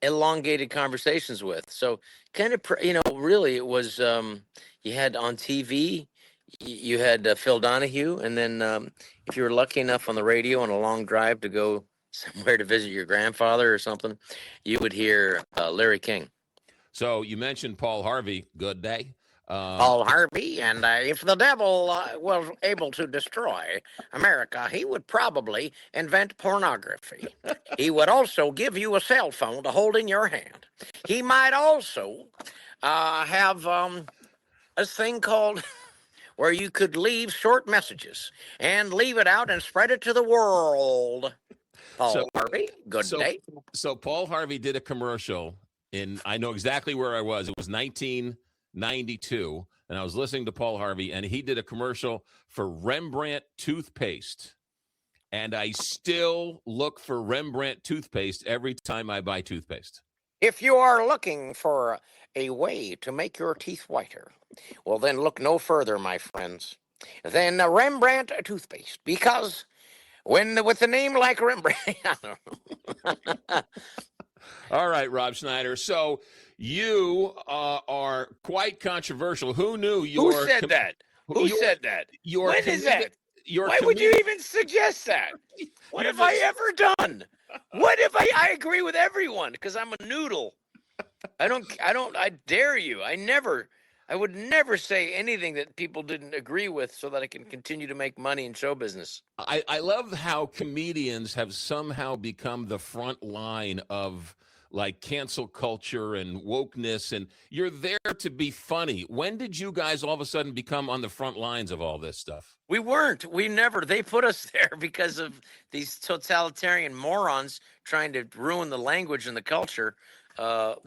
Speaker 4: elongated conversations with. So kind of, really it was, you had on TV, you had Phil Donahue, and then if you were lucky enough on the radio on a long drive to go somewhere to visit your grandfather or something, you would hear Larry King.
Speaker 2: So you mentioned Paul Harvey. Good day.
Speaker 4: Paul Harvey, and if the devil was able to destroy America, he would probably invent pornography. He would also give you a cell phone to hold in your hand. He might also have a thing called where you could leave short messages and leave it out and spread it to the world. Paul Harvey, good day.
Speaker 2: So Paul Harvey did a commercial I know exactly where I was. It was 1992, and I was listening to Paul Harvey, and he did a commercial for Rembrandt toothpaste. And I still look for Rembrandt toothpaste every time I buy toothpaste.
Speaker 4: If you are looking for a way to make your teeth whiter, well, then look no further, my friends, than Rembrandt toothpaste. Because with a name like Rembrandt, I don't know.
Speaker 2: All right, Rob Schneider. So you are quite controversial. Who knew you
Speaker 4: Who said that? Who said that? When is that? Why would you even suggest that? What have I ever done? What if I agree with everyone because I'm a noodle? I dare you. I would never say anything that people didn't agree with so that I can continue to make money in show business.
Speaker 2: I love how comedians have somehow become the front line of like cancel culture and wokeness, and you're there to be funny. When did you guys all of a sudden become on the front lines of all this stuff?
Speaker 4: We weren't. We never. They put us there because of these totalitarian morons trying to ruin the language and the culture. If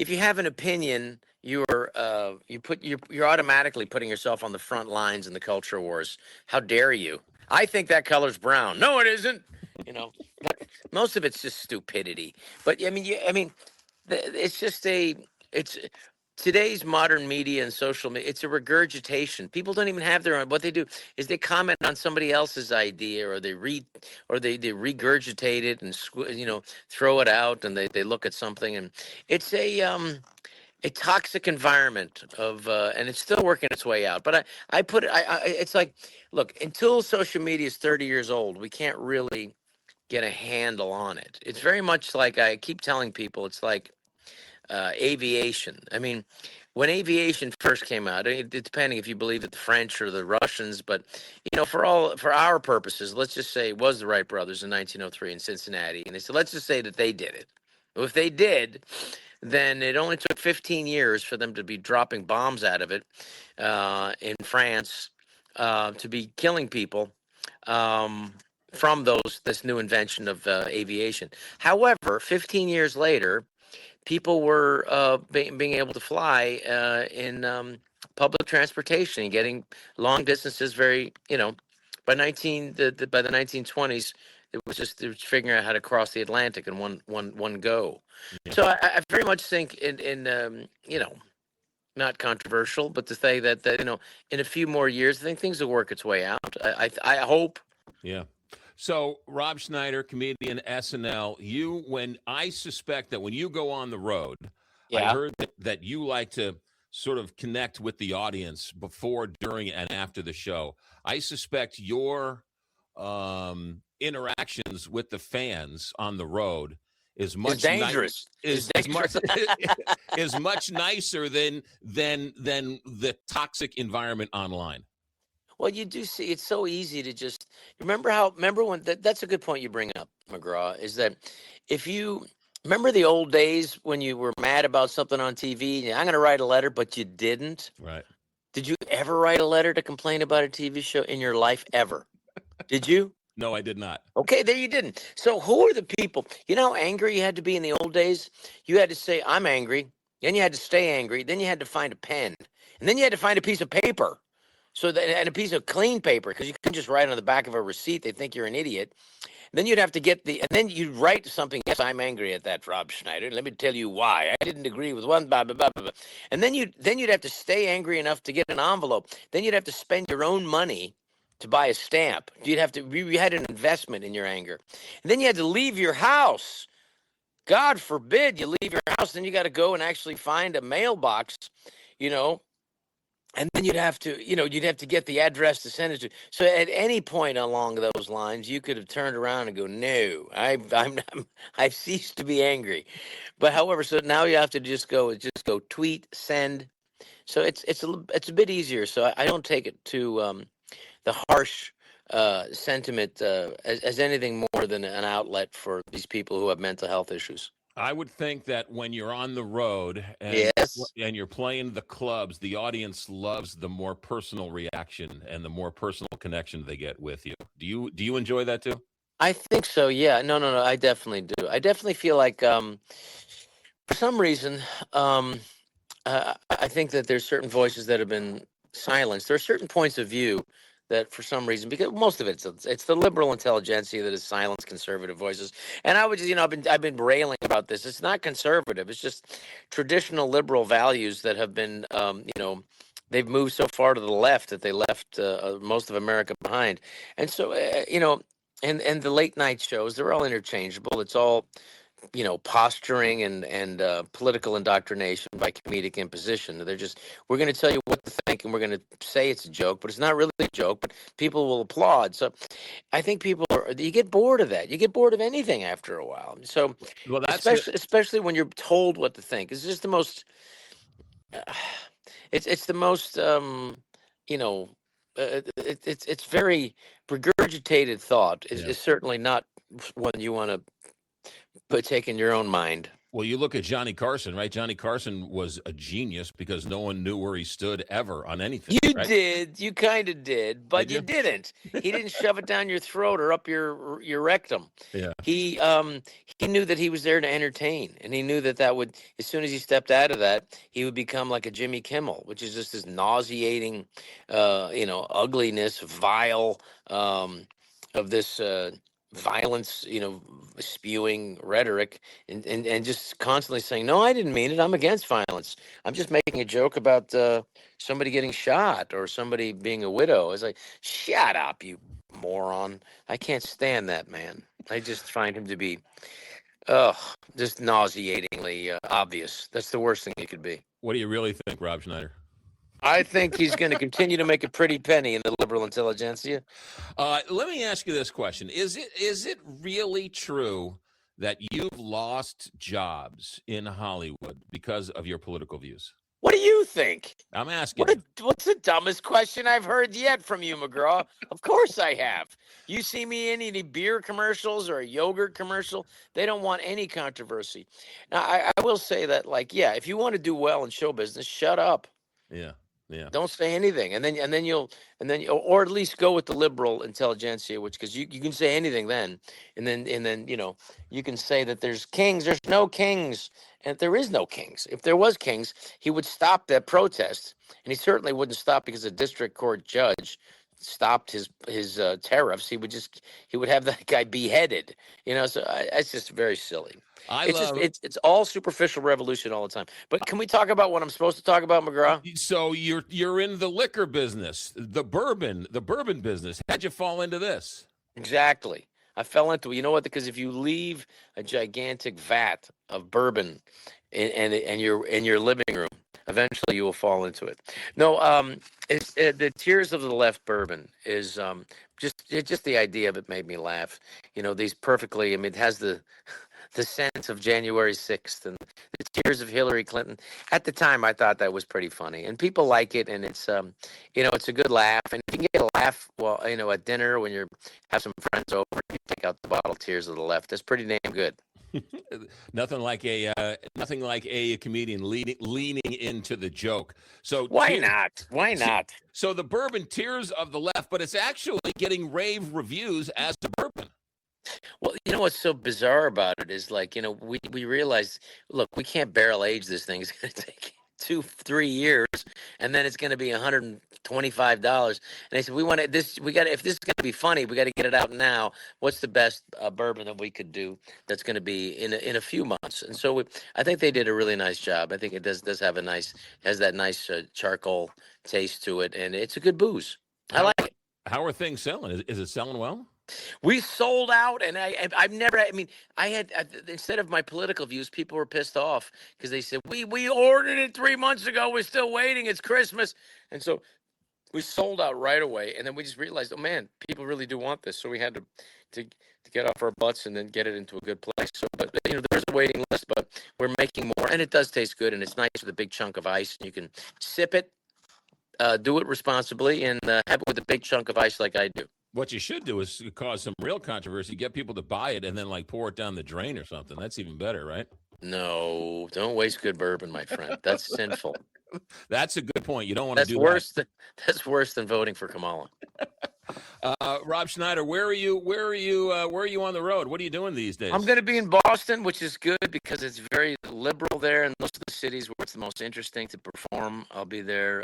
Speaker 4: you have an opinion, you're automatically putting yourself on the front lines in the culture wars. How dare you? I think that color's brown. No, it isn't. Most of it's just stupidity. But it's just today's modern media and social media. It's a regurgitation. People don't even have their own. What they do is they comment on somebody else's idea, or they regurgitate it and throw it out, and they look at something, and it's a toxic environment of, and it's still working its way out. But it's like, look, until social media is 30 years old, we can't really get a handle on it. It's very much like I keep telling people, it's like aviation. I mean, when aviation first came out, it's depending if you believe it, the French or the Russians, but for our purposes, let's just say it was the Wright brothers in 1903 in Cincinnati, and they said, let's just say that they did it. Well, if they did, then it only took 15 years for them to be dropping bombs out of it in France, to be killing people from this new invention of aviation. However, 15 years later, people were being able to fly in public transportation and getting long distances very, by by the 1920s, it was figuring out how to cross the Atlantic in one go.
Speaker 2: Yeah.
Speaker 4: So I very much think not controversial, but to say that in a few more years, I think things will work its way out. I hope.
Speaker 2: Yeah. So, Rob Schneider, comedian, SNL, I suspect that when you go on the road, I
Speaker 4: Yeah.
Speaker 2: heard that you like to sort of connect with the audience before, during, and after the show. I suspect your interactions with the fans on the road is much
Speaker 4: dangerous.
Speaker 2: Is much nicer than the toxic environment online.
Speaker 4: Well, you do see it's so easy to just remember when that's a good point you bring up, McGraw, is that if you remember the old days when you were mad about something on TV, and I'm going to write a letter, but you didn't.
Speaker 2: Right.
Speaker 4: Did you ever write a letter to complain about a TV show in your life ever? Did you?
Speaker 2: No, I did not.
Speaker 4: Okay, there you didn't. So who are the people? You know how angry you had to be in the old days? You had to say, I'm angry. Then you had to stay angry. Then you had to find a pen. And then you had to find a piece of paper. And a piece of clean paper, because you couldn't just write on the back of a receipt. They think you're an idiot. Then you'd have to and then you'd write something. Yes, I'm angry at that, Rob Schneider. Let me tell you why. I didn't agree with one, blah, blah, blah, blah. And then you'd have to stay angry enough to get an envelope. Then you'd have to spend your own money to buy a stamp. You had an investment in your anger. And then you had to leave your house. God forbid you leave your house. Then you got to go and actually find a mailbox, and then you'd have to get the address to send it to. So at any point along those lines, you could have turned around and go, "No, I've ceased to be angry." But however, so now you have to just go tweet, send. So it's a bit easier. So I don't take it to the harsh sentiment as anything more than an outlet for these people who have mental health issues.
Speaker 2: I would think that when you're on the road and,
Speaker 4: yes,
Speaker 2: and you're playing the clubs, the audience loves the more personal reaction and the more personal connection they get with you. Do you enjoy that too?
Speaker 4: I think so. Yeah. No. I definitely do. I definitely feel like for some reason I think that there's certain voices that have been silenced. There are certain points of view that for some reason, because most of it's the liberal intelligentsia that has silenced conservative voices. And I would just, I've been railing about this. It's not conservative. It's just traditional liberal values that have been, they've moved so far to the left that they left most of America behind. And so, and the late night shows, they're all interchangeable. It's all, posturing and political indoctrination by comedic imposition. We're going to tell you what to think, and we're going to say it's a joke, but it's not really a joke, but people will applaud. So I think you get bored of that. You get bored of anything after a while. So especially when you're told what to think. It's just the most, it's the most, it's very regurgitated thought. It's certainly not one you want to take in your own mind.
Speaker 2: Well, you look at Johnny Carson, right? Johnny Carson was a genius because no one knew where he stood ever on anything.
Speaker 4: You
Speaker 2: right?
Speaker 4: did. You kind of did, but you didn't. He didn't shove it down your throat or up your rectum.
Speaker 2: Yeah.
Speaker 4: He knew that he was there to entertain, and he knew that would, as soon as he stepped out of that, he would become like a Jimmy Kimmel, which is just this nauseating, ugliness, vile, of this violence, spewing rhetoric and just constantly saying, no, I didn't mean it. I'm against violence. I'm just making a joke about somebody getting shot or somebody being a widow. It's like, shut up, you moron. I can't stand that man. I just find him to be Oh, just nauseatingly obvious. That's the worst thing it could be.
Speaker 2: What do you really think, Rob Schneider?
Speaker 4: I think he's going to continue to make a pretty penny in the liberal intelligentsia.
Speaker 2: Let me ask you this question: Is it really true that you've lost jobs in Hollywood because of your political views?
Speaker 4: What do you think?
Speaker 2: I'm asking.
Speaker 4: What's the dumbest question I've heard yet from you, McGraw? Of course I have. You see me in any beer commercials or a yogurt commercial, they don't want any controversy. Now, I will say that, like, yeah, if you want to do well in show business, shut up.
Speaker 2: Yeah, yeah.
Speaker 4: Don't say anything, and then you'll or at least go with the liberal intelligentsia, which because you can say anything then, and then you can say that there's kings. There's no kings, and there is no kings. If there was kings, he would stop that protest, and he certainly wouldn't stop because a district court judge stopped his tariffs. He would have that guy beheaded. So it's just very silly. It's all superficial revolution all the time. But can we talk about what I'm supposed to talk about, McGraw?
Speaker 2: So you're in the liquor business, the bourbon business. How'd you fall into this?
Speaker 4: Exactly. I fell into it. You know what? Because if you leave a gigantic vat of bourbon in your living room, eventually you will fall into it. No, it's the Tears of the Left bourbon is just the idea of it made me laugh. These perfectly. I mean, it has the sense of January 6th and the tears of Hillary Clinton. At the time, I thought that was pretty funny, and people like it, and it's it's a good laugh. And if you can get a laugh, well, at dinner when you have some friends over, you take out the bottle of Tears of the Left. That's pretty damn good.
Speaker 2: Nothing like a comedian leaning into the joke. So
Speaker 4: why not? Why not?
Speaker 2: So the bourbon Tears of the Left, but it's actually getting rave reviews as the bourbon.
Speaker 4: Well, what's so bizarre about it is, like, we realize, look, we can't barrel age this thing. It's going to take 2-3 years, and then it's going to be $125. And they said, if this is going to be funny, we got to get it out now. What's the best bourbon that we could do that's going to be in a few months? And so I think they did a really nice job. I think it does have has that nice charcoal taste to it, and it's a good booze. I like it.
Speaker 2: How are things selling? Is it selling well?
Speaker 4: We sold out, and I've never. I mean, instead of my political views, people were pissed off because they said we ordered it 3 months ago. We're still waiting. It's Christmas, and so we sold out right away. And then we just realized, oh man, people really do want this. So we had to get off our butts and then get it into a good place. So, but there's a waiting list, but we're making more, and it does taste good, and it's nice with a big chunk of ice. And you can sip it, do it responsibly, and have it with a big chunk of ice like I do.
Speaker 2: What you should do is cause some real controversy, get people to buy it, and then pour it down the drain or something. That's even better, right?
Speaker 4: No, don't waste good bourbon, my friend. That's sinful.
Speaker 2: That's a good point. You don't want to do
Speaker 4: that. That's worse than voting for Kamala.
Speaker 2: Rob Schneider, where are you on the road? What are you doing these days?
Speaker 4: I'm going to be in Boston, which is good because it's very liberal there, and most of the cities where it's the most interesting to perform. I'll be there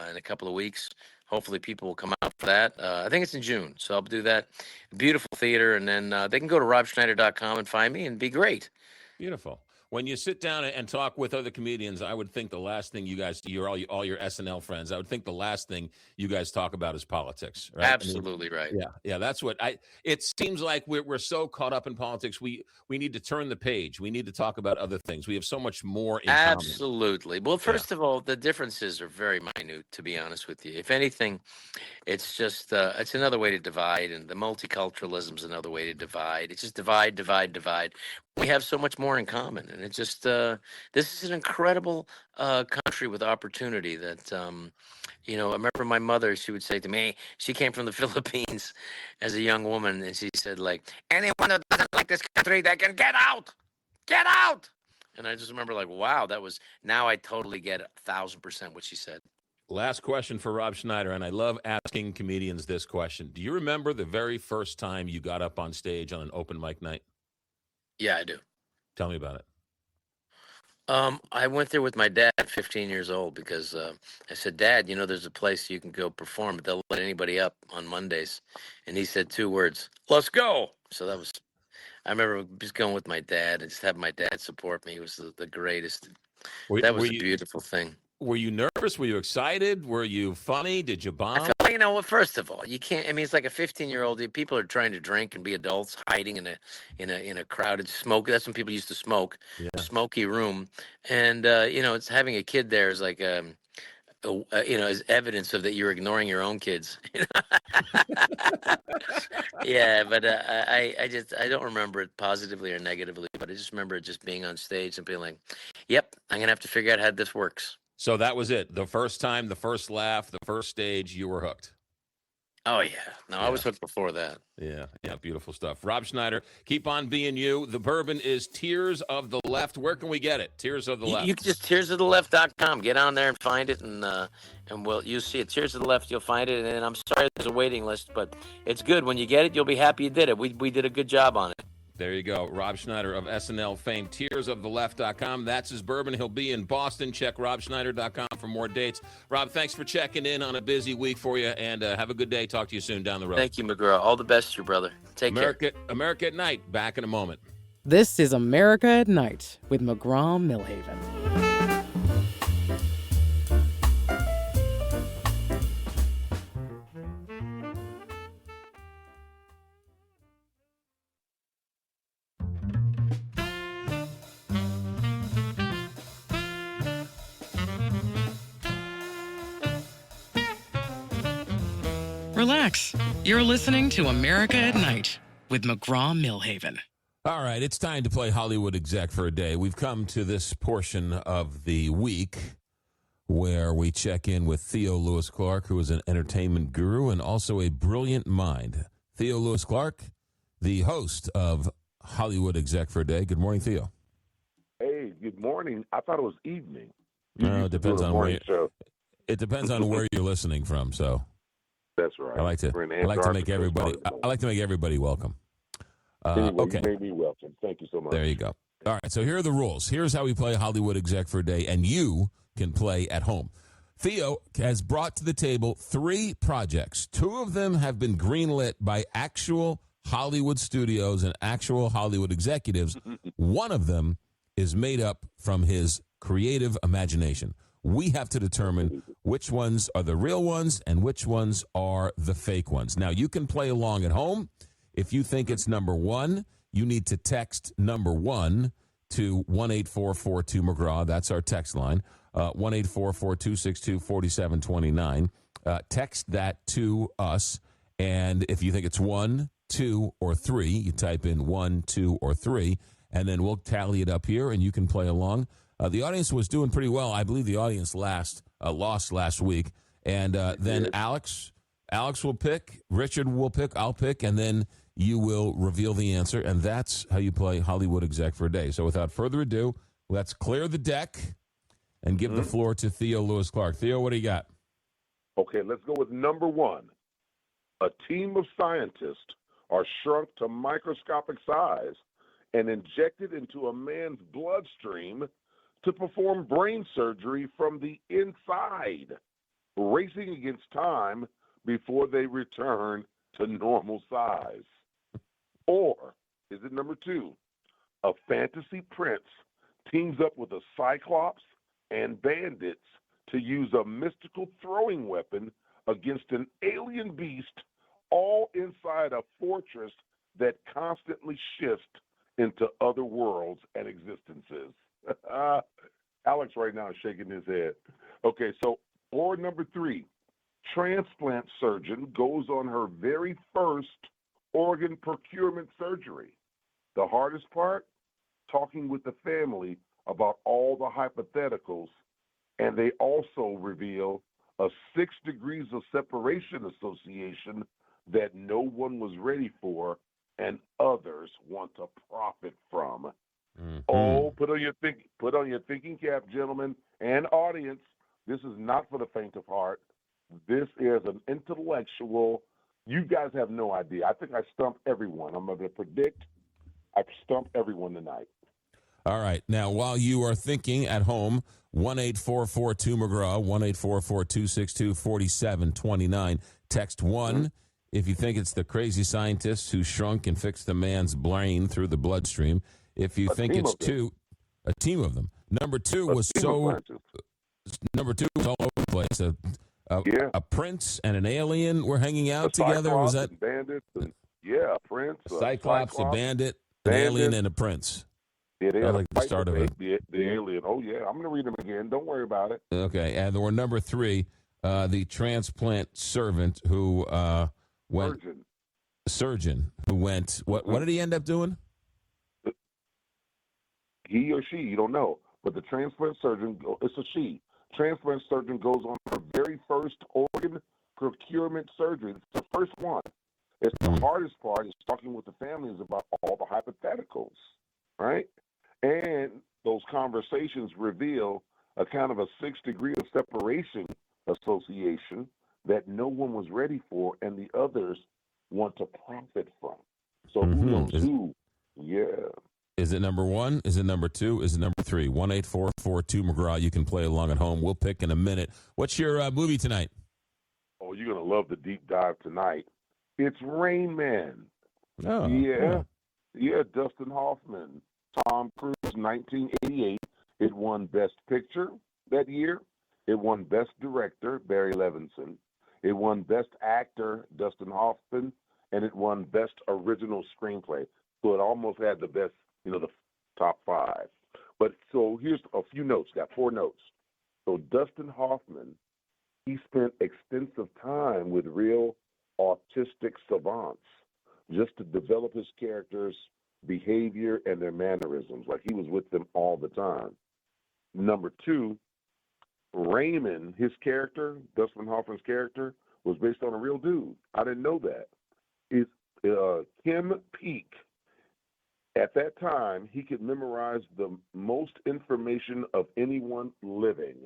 Speaker 4: in a couple of weeks. Hopefully people will come out for that. I think it's in June, so I'll do that. Beautiful theater, and then they can go to robschneider.com and find me and be great.
Speaker 2: Beautiful. When you sit down and talk with other comedians, I would think the last thing you guys, all your SNL friends, I would think the last thing you guys talk about is politics. Right?
Speaker 4: Absolutely right.
Speaker 2: Yeah. That's what it seems like we're so caught up in politics. We need to turn the page. We need to talk about other things. We have so much more in common.
Speaker 4: Absolutely. Well, first of all, the differences are very minute, to be honest with you. If anything, it's just it's another way to divide, and the multiculturalism is another way to divide. It's just divide. We have so much more in common, and it's just this is an incredible country with opportunity that I remember my mother, she would say to me, she came from the Philippines as a young woman, and she said, like, anyone that doesn't like this country, they can get out. And I just remember, like, wow, now I totally get 1,000% what she said.
Speaker 2: Last question for Rob Schneider, and I love asking comedians this question. Do you remember the very first time you got up on stage on an open mic night?
Speaker 4: Yeah, I do.
Speaker 2: Tell me about it.
Speaker 4: I went there with my dad at 15 years old because I said, Dad, there's a place you can go perform, but they'll let anybody up on Mondays. And he said 2 words, let's go. So I remember just going with my dad and just having my dad support me. It was the greatest. That was a beautiful thing.
Speaker 2: Were you nervous? Were you excited? Were you funny? Did you
Speaker 4: I
Speaker 2: bomb?
Speaker 4: feel like, well, first of all, you can't. I mean, it's like a 15-year-old. People are trying to drink and be adults, hiding in a crowded smoke. That's when people used to smoke,
Speaker 2: Yeah.
Speaker 4: smoky room, and it's having a kid there is like is evidence of that you're ignoring your own kids. Yeah, but I don't remember it positively or negatively, but I just remember it just being on stage and being like, "Yep, I'm gonna have to figure out how this works."
Speaker 2: So that was it. The first time, the first laugh, the first stage, you were hooked.
Speaker 4: Oh yeah, no, I was hooked before that.
Speaker 2: Yeah, beautiful stuff. Rob Schneider, keep on being you. The bourbon is Tears of the Left. Where can we get it? Tears of the Left.
Speaker 4: You can just tearsoftheLeft.com. Get on there and find it, and you'll see it. Tears of the Left, you'll find it. And I'm sorry there's a waiting list, but it's good. When you get it, you'll be happy you did it. We did a good job on it.
Speaker 2: There you go. Rob Schneider of SNL fame, tearsoftheLeft.com. That's his bourbon. He'll be in Boston. Check robschneider.com for more dates. Rob, thanks for checking in on a busy week for you, and have a good day. Talk to you soon down the road.
Speaker 4: Thank you, McGraw. All the best to you, brother. Take care.
Speaker 2: America at Night. Back in a moment.
Speaker 1: This is America at Night with McGraw Milhaven. Relax. You're listening to America at Night with McGraw Milhaven.
Speaker 2: All right, it's time to play Hollywood Exec for a day. We've come to this portion of the week where we check in with Theo Lewis Clark, who is an entertainment guru and also a brilliant mind. Theo Lewis Clark, the host of Hollywood Exec for a day. Good morning, Theo.
Speaker 5: Hey, good morning. I thought it was evening.
Speaker 2: No, it depends on where it depends on where you're listening from. So
Speaker 5: that's right.
Speaker 2: I like to make everybody welcome.
Speaker 5: Anyway,
Speaker 2: okay.
Speaker 5: You made me welcome. Thank you so much.
Speaker 2: There you go. All right, so here are the rules. Here's how we play Hollywood Exec for a day, and you can play at home. Theo has brought to the table 3 projects. 2 of them have been greenlit by actual Hollywood studios and actual Hollywood executives. One of them is made up from his creative imagination. We have to determine which ones are the real ones and which ones are the fake ones. Now, you can play along at home. If you think it's number 1, you need to text number 1 to 1-844-2-McGraw. That's our text line, 1-844-262-4729. Text that to us, and if you think it's 1, 2, or 3, you type in 1, 2, or 3, and then we'll tally it up here, and you can play along. The audience was doing pretty well. I believe the audience lost last week, and then Alex will pick, Richard will pick, I'll pick, and then you will reveal the answer, and that's how you play Hollywood Exec for a day. So without further ado, let's clear the deck and give the floor to Theo Lewis Clark. Theo, what do you got?
Speaker 5: Okay, let's go with number 1. A team of scientists are shrunk to microscopic size and injected into a man's bloodstream to perform brain surgery from the inside, racing against time before they return to normal size. Or is it number 2? A fantasy prince teams up with a cyclops and bandits to use a mystical throwing weapon against an alien beast, all inside a fortress that constantly shifts into other worlds and existences. Alex right now is shaking his head. Okay, so or number 3, transplant surgeon goes on her very first organ procurement surgery. The hardest part, talking with the family about all the hypotheticals, and they also reveal a 6 degrees of separation association that no one was ready for and others want to profit from. Mm-hmm. Oh, put on your thinking cap, gentlemen and audience. This is not for the faint of heart. This is an intellectual. You guys have no idea. I think I stumped everyone. I'm going to predict I've stumped everyone tonight.
Speaker 2: All right. Now, while you are thinking at home, 1-844-2-McGraw, 1-844-262-4729. Text 1 if you think it's the crazy scientists who shrunk and fixed the man's brain through the bloodstream. If you think it's 2, a team of them. Number 2 was so number 2 was all over the place.
Speaker 5: Yeah.
Speaker 2: A prince and an alien were hanging out together. Was that
Speaker 5: and bandits? And, yeah, a prince,
Speaker 2: Cyclops, a bandit, an alien, and a prince?
Speaker 5: Yeah, they had
Speaker 2: like the start of it.
Speaker 5: The alien. Oh yeah, I'm gonna read them again. Don't worry about it.
Speaker 2: Okay, and there were number 3, the transplant servant who went. Surgeon who went. What did he end up doing?
Speaker 5: He or she, you don't know, but the transplant surgeon, it's a she. Transplant surgeon goes on her very first organ procurement surgery. It's the first one. It's the hardest part is talking with the families about all the hypotheticals, right? And those conversations reveal a kind of a 6 degree of separation association that no one was ready for, and the others want to profit from. So who knows who? Yeah.
Speaker 2: Is it number 1? Is it number 2? Is it number 3? 1-844-2 McGraw. You can play along at home. We'll pick in a minute. What's your movie tonight?
Speaker 5: Oh, you're gonna love the deep dive tonight. It's Rain Man.
Speaker 2: Oh,
Speaker 5: yeah. Dustin Hoffman, Tom Cruise, 1988. It won Best Picture that year. It won Best Director, Barry Levinson. It won Best Actor, Dustin Hoffman, and it won Best Original Screenplay. So it almost had the best, the top 5. But so here's a few notes. Got 4 notes. So Dustin Hoffman, he spent extensive time with real autistic savants just to develop his characters' behavior and their mannerisms. Like he was with them all the time. Number 2, Raymond, his character, Dustin Hoffman's character, was based on a real dude. I didn't know that. It's Kim Peek. At that time, he could memorize the most information of anyone living.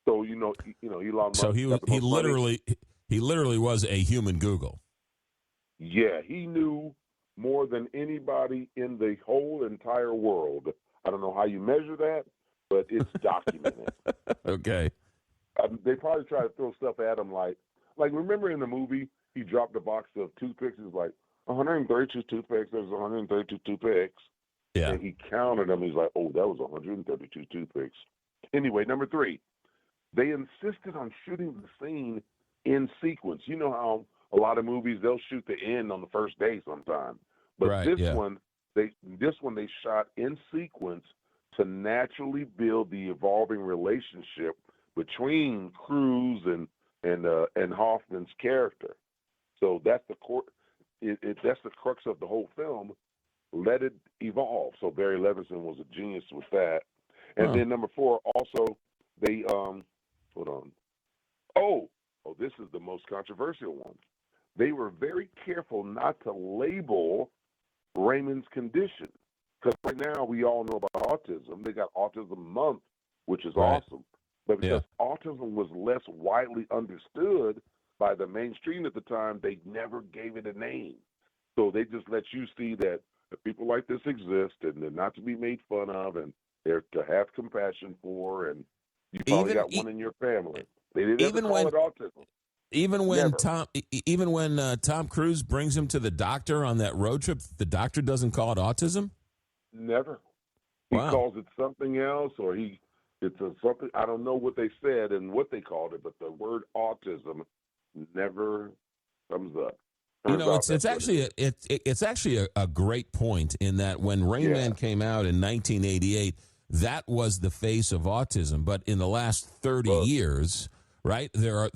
Speaker 5: So Elon Musk.
Speaker 2: So he literally was a human Google.
Speaker 5: Yeah, he knew more than anybody in the whole entire world. I don't know how you measure that, but it's documented.
Speaker 2: Okay.
Speaker 5: They probably try to throw stuff at him like remember in the movie he dropped a box of toothpicks. He was like 132 toothpicks. There's 132 toothpicks.
Speaker 2: Yeah.
Speaker 5: And he counted them. He's like, oh, that was 132 toothpicks. Anyway, number 3, they insisted on shooting the scene in sequence. You know how a lot of movies they'll shoot the end on the first day sometime, but this one they shot in sequence to naturally build the evolving relationship between Cruise and Hoffman's character. So that's the that's the crux of the whole film. Let it evolve. So Barry Levinson was a genius with that. And then number 4, also they hold on. Oh, this is the most controversial one. They were very careful not to label Raymond's condition. Because right now we all know about autism. They got Autism Month, which is awesome. But because autism was less widely understood by the mainstream at the time, they never gave it a name. So they just let you see that people like this exist and they're not to be made fun of and they're to have compassion for, and you probably got one in your family. They didn't ever call it autism.
Speaker 2: Even when Tom Cruise brings him to the doctor on that road trip, the doctor doesn't call it autism?
Speaker 5: Never. He calls it something else, or it's something. I don't know what they said and what they called it, but the word autism never comes up.
Speaker 2: It's actually a great point in that when Rain Man came out in 1988, that was the face of autism. But in the last 30 years, right, there are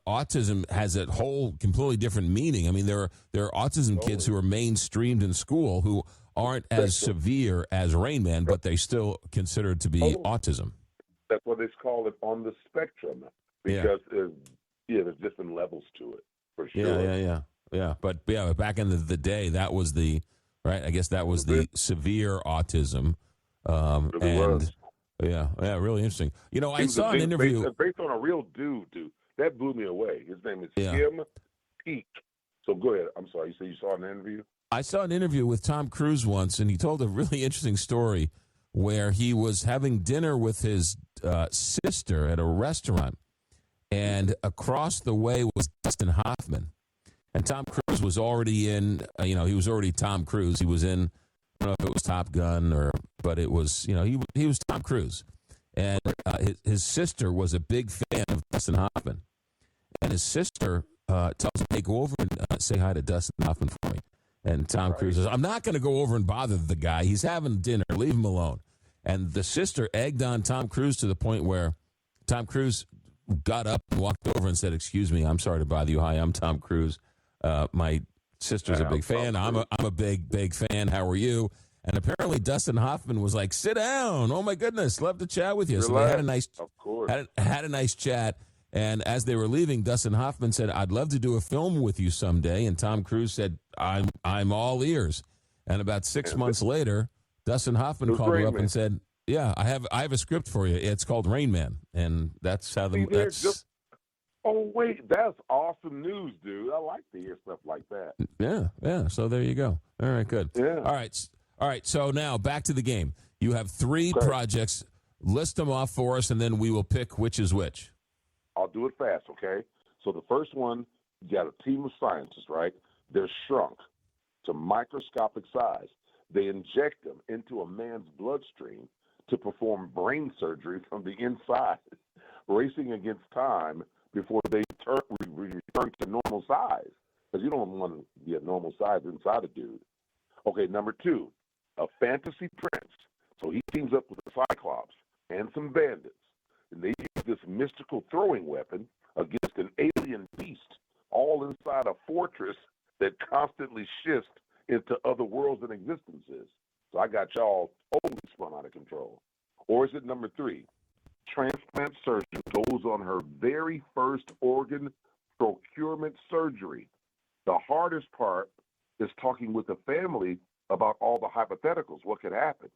Speaker 2: autism has a whole completely different meaning. I mean, there are autism kids who are mainstreamed in school who aren't as severe as Rain Man, but they still considered to be autism.
Speaker 5: That's what they call it, on the spectrum, because there's different levels to it, for sure.
Speaker 2: Yeah. But back in the day, that was the right. I guess that was the severe autism. Really interesting. I saw an interview
Speaker 5: based on a real dude. That blew me away. His name is Kim Peek. So go ahead. I'm sorry. You said you saw an interview?
Speaker 2: I saw an interview with Tom Cruise once, and he told a really interesting story where he was having dinner with his sister at a restaurant, and across the way was Dustin Hoffman. And Tom Cruise was already in, he was already Tom Cruise. He was in, I don't know if it was Top Gun but it was, he was Tom Cruise. And his sister was a big fan of Dustin Hoffman. And his sister tells him, hey, go over and say hi to Dustin Hoffman for me. And Tom Cruise says, I'm not going to go over and bother the guy. He's having dinner. Leave him alone. And the sister egged on Tom Cruise to the point where Tom Cruise got up and walked over and said, excuse me, I'm sorry to bother you. Hi, I'm Tom Cruise. My sister's a big fan. I'm a big fan. How are you? And apparently Dustin Hoffman was like, sit down. Oh, my goodness. Love to chat with you.
Speaker 5: Relax.
Speaker 2: So they had a nice,
Speaker 5: of course.
Speaker 2: had a nice chat. And as they were leaving, Dustin Hoffman said, I'd love to do a film with you someday. And Tom Cruise said, I'm all ears. And about 6 months later, Dustin Hoffman called her up and said, yeah, I have a script for you. It's called Rain Man. And that's how
Speaker 5: oh, wait, that's awesome news, dude. I like to hear stuff like that.
Speaker 2: Yeah. So there you go. All right, good.
Speaker 5: Yeah.
Speaker 2: All right. So now back to the game. You have 3 projects. List them off for us, and then we will pick which is which.
Speaker 5: I'll do it fast, okay? So the first one, you got a team of scientists, right? They're shrunk to microscopic size. They inject them into a man's bloodstream to perform brain surgery from the inside, racing against time before they return to normal size. Because you don't want to be a normal size inside a dude. Okay, number 2, a fantasy prince. So he teams up with a Cyclops and some bandits. And they use this mystical throwing weapon against an alien beast, all inside a fortress that constantly shifts into other worlds and existences. So I got y'all totally spun out of control. Or is it number 3? Transplant surgeon goes on her very first organ procurement surgery. The hardest part is talking with the family about all the hypotheticals, what could happen.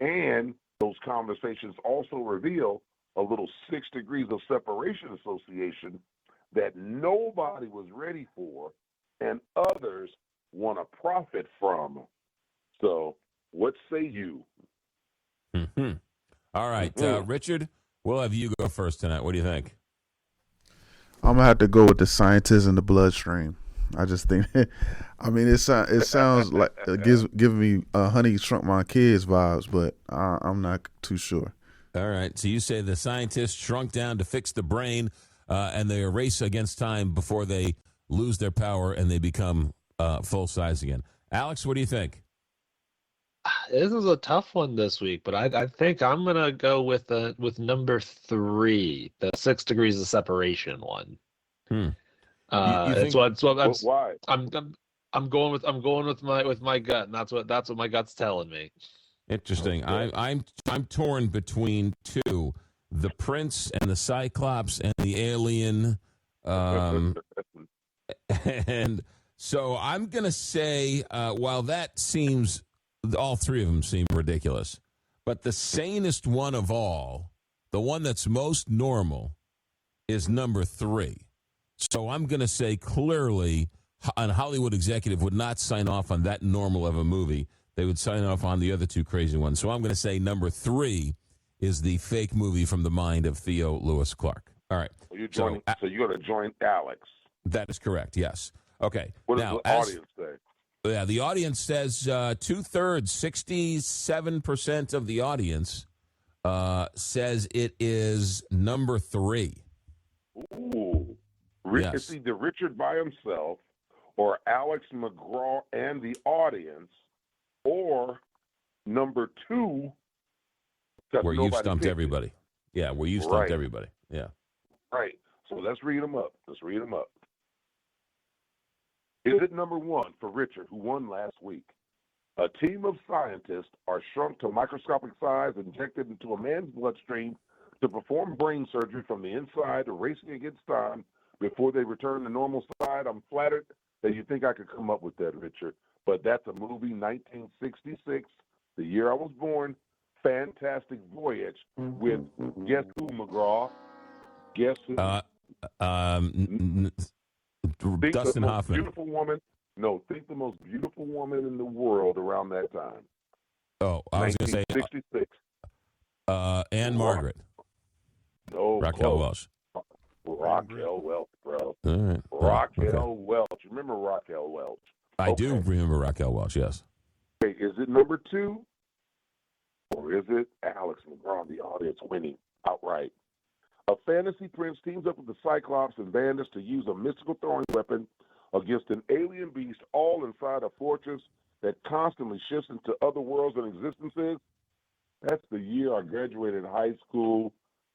Speaker 5: And those conversations also reveal a little 6 degrees of separation association that nobody was ready for and others want to profit from. So what say you?
Speaker 2: Mm-hmm. All right, Richard, we'll have you go first tonight. What do you think?
Speaker 6: I'm going to have to go with the scientists in the bloodstream. I just think, I mean, it sounds like it giving me Honey Shrunk My Kids vibes, but I'm not too sure.
Speaker 2: All right. So you say the scientists shrunk down to fix the brain, and they race against time before they lose their power and they become full size again. Alex, what do you think?
Speaker 7: This is a tough one this week, but I think I'm gonna go with number 3, the 6 degrees of separation one.
Speaker 5: Why?
Speaker 7: I'm going with my gut, and that's what my gut's telling me.
Speaker 2: Interesting. Okay. I'm torn between 2, the Prince and the Cyclops and the alien, and so I'm gonna say while that seems, all 3 of them seem ridiculous, but the sanest one of all, the one that's most normal, is number 3. So I'm gonna say clearly, a Hollywood executive would not sign off on that normal of a movie. They would sign off on the other 2 crazy ones. So I'm going to say number 3 is the fake movie from the mind of Theo Lewis Clark. All right.
Speaker 5: So you're going to join Alex.
Speaker 2: That is correct, yes. Okay.
Speaker 5: What does the audience say?
Speaker 2: Yeah, the audience says 2/3, 67% of the audience says it is number 3.
Speaker 5: Ooh. Yes. It's either Richard by himself or Alex McGraw and the audience, or number 2,
Speaker 2: where you stumped everybody. Yeah, where you stumped everybody. Yeah.
Speaker 5: Right. So let's read them up. Is it number 1 for Richard, who won last week? A team of scientists are shrunk to microscopic size, injected into a man's bloodstream to perform brain surgery from the inside, racing against time before they return to normal size. I'm flattered that you think I could come up with that, Richard. But that's a movie, 1966, the year I was born. Fantastic Voyage with, guess who, McGraw? Guess who?
Speaker 2: Dustin Hoffman.
Speaker 5: Beautiful woman. No, think the most beautiful woman in the world around that time.
Speaker 2: Oh, I was going to say
Speaker 5: 1966.
Speaker 2: Anne Margaret.
Speaker 5: No,
Speaker 2: Raquel Welch.
Speaker 5: Raquel Welch, bro.
Speaker 2: All right.
Speaker 5: Raquel Welch. You remember Raquel Welch?
Speaker 2: I do remember Raquel Welch, yes.
Speaker 5: Okay, is it number 2? Or is it Alex McGraw, the audience, winning outright? A fantasy prince teams up with the Cyclops and Bandits to use a mystical throwing weapon against an alien beast, all inside a fortress that constantly shifts into other worlds and existences. That's the year I graduated high school,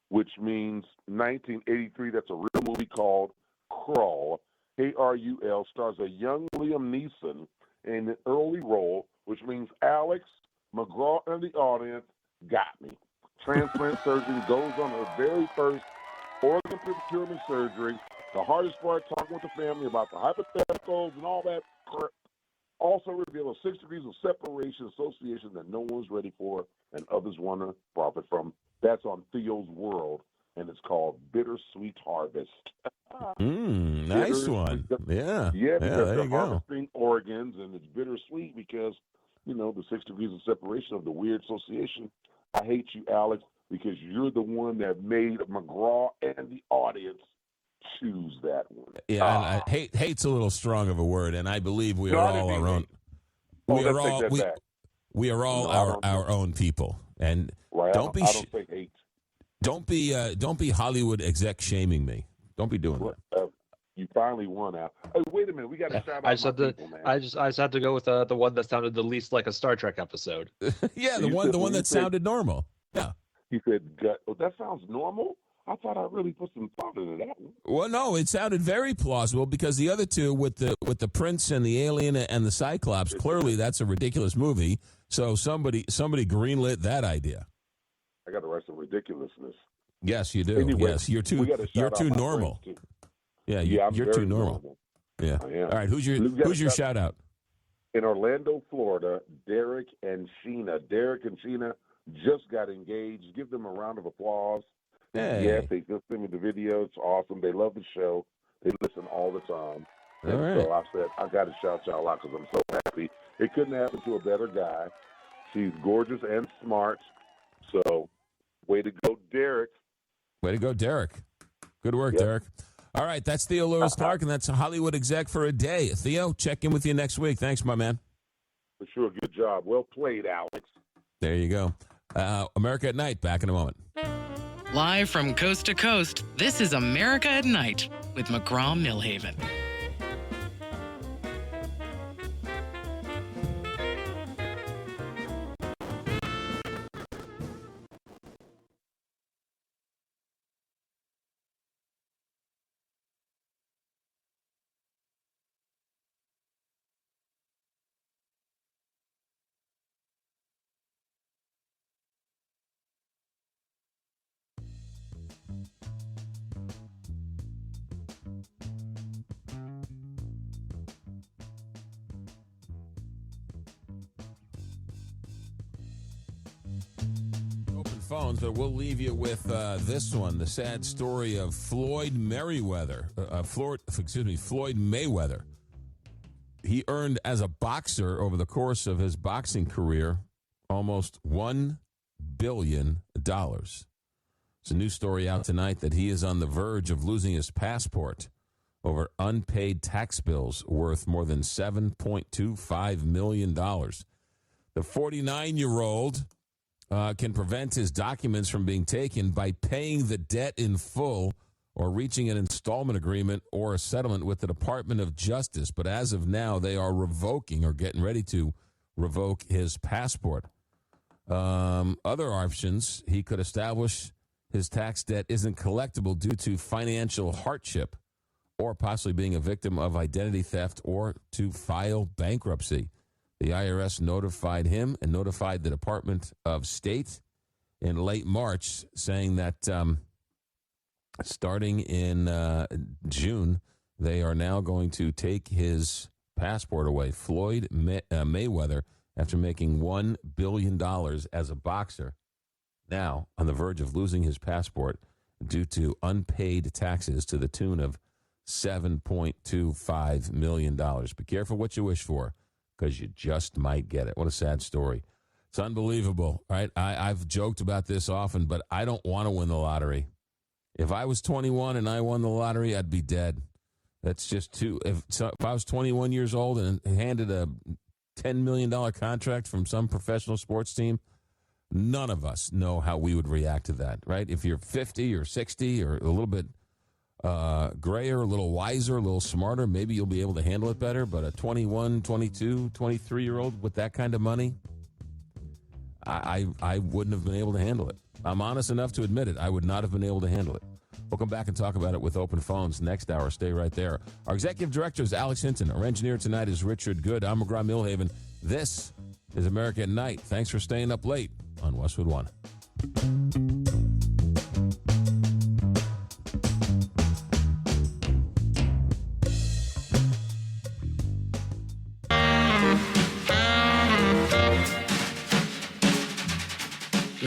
Speaker 5: which means 1983. That's a real movie called Krull, Krul, stars a young Liam Neeson in an early role, which means Alex McGraw and the audience got me. Transplant surgeon goes on her very first organ procurement surgery. The hardest part, talking with the family about the hypotheticals and all that crap. Also reveal a 6 degrees of separation association that no one's ready for and others want to profit from. That's on Theo's World, and it's called Bittersweet Harvest.
Speaker 2: Nice one. Yeah.
Speaker 5: Yeah, because
Speaker 2: there
Speaker 5: they're
Speaker 2: you go.
Speaker 5: harvesting organs, and it's bittersweet because, the 6 degrees of separation of the weird association. I hate you, Alex, because you're the one that made McGraw and the audience choose that one.
Speaker 2: Yeah, and hate's a little strong of a word, and I believe we are all our own. We are all our own people, and
Speaker 5: right,
Speaker 2: don't be
Speaker 5: I don't think hate.
Speaker 2: Don't be Hollywood exec shaming me. Don't be doing that.
Speaker 5: You finally won out. Hey, wait a minute, we got to shout out people, man.
Speaker 7: I just had to go with the one that sounded the least like a Star Trek episode.
Speaker 2: Yeah, the one that sounded normal. Yeah.
Speaker 5: He said, "Oh, that sounds normal." I thought I really put some thought into that one.
Speaker 2: Well, no, it sounded very plausible because the other two with the prince and the alien and the Cyclops, clearly that's a ridiculous movie. So somebody greenlit that idea.
Speaker 5: I got to write some ridiculousness.
Speaker 2: Yes, you do.
Speaker 5: Anyway,
Speaker 2: yes, you're too normal. Yeah, you're too normal. Yeah.
Speaker 5: I am.
Speaker 2: All right, who's your shout out?
Speaker 5: In Orlando, Florida, Derek and Sheena. Derek and Sheena just got engaged. Give them a round of applause.
Speaker 2: Hey.
Speaker 5: Yes, they just sent me the video. It's awesome. They love the show. They listen all the time. And so I said, I got to shout y'all out because I'm so happy. It couldn't happen to a better guy. She's gorgeous and smart. So, way to go, Derek.
Speaker 2: Way to go, Derek. Good work, Derek. All right, that's Theo Lewis Clark, and that's a Hollywood exec for a day. Theo, check in with you next week. Thanks, my man.
Speaker 5: For sure. Good job. Well played, Alex.
Speaker 2: There you go. America at Night, back in a moment.
Speaker 1: Live from coast to coast, this is America at Night with McGraw Milhaven.
Speaker 2: Phones, but we'll leave you with this one, the sad story of Floyd Mayweather. He earned as a boxer over the course of his boxing career almost $1 billion. It's a new story out tonight that he is on the verge of losing his passport over unpaid tax bills worth more than $7.25 million. The 49-year-old can prevent his documents from being taken by paying the debt in full or reaching an installment agreement or a settlement with the Department of Justice. But as of now, they are revoking or getting ready to revoke his passport. Other options, he could establish his tax debt isn't collectible due to financial hardship or possibly being a victim of identity theft or to file bankruptcy. The IRS notified him and notified the Department of State in late March, saying that starting in June, they are now going to take his passport away. Floyd Mayweather, after making $1 billion as a boxer, now on the verge of losing his passport due to unpaid taxes to the tune of $7.25 million. Be careful what you wish for, because you just might get it. What a sad story. It's unbelievable, right? I've joked about this often, but I don't want to win the lottery. If I was 21 and I won the lottery, I'd be dead. That's just too... If I was 21 years old and handed a $10 million contract from some professional sports team, None of us know how we would react to that, right? If you're 50 or 60 or a little bit grayer, a little wiser, a little smarter, maybe you'll be able to handle it better. But a 21, 22, 23-year-old with that kind of money, I wouldn't have been able to handle it. I'm honest enough to admit it. I would not have been able to handle it. We'll come back and talk about it with open phones next hour. Stay right there. Our executive director is Alex Hinton. Our engineer tonight is Richard Good. I'm McGraw Milhaven. This is America at Night. Thanks for staying up late on Westwood One.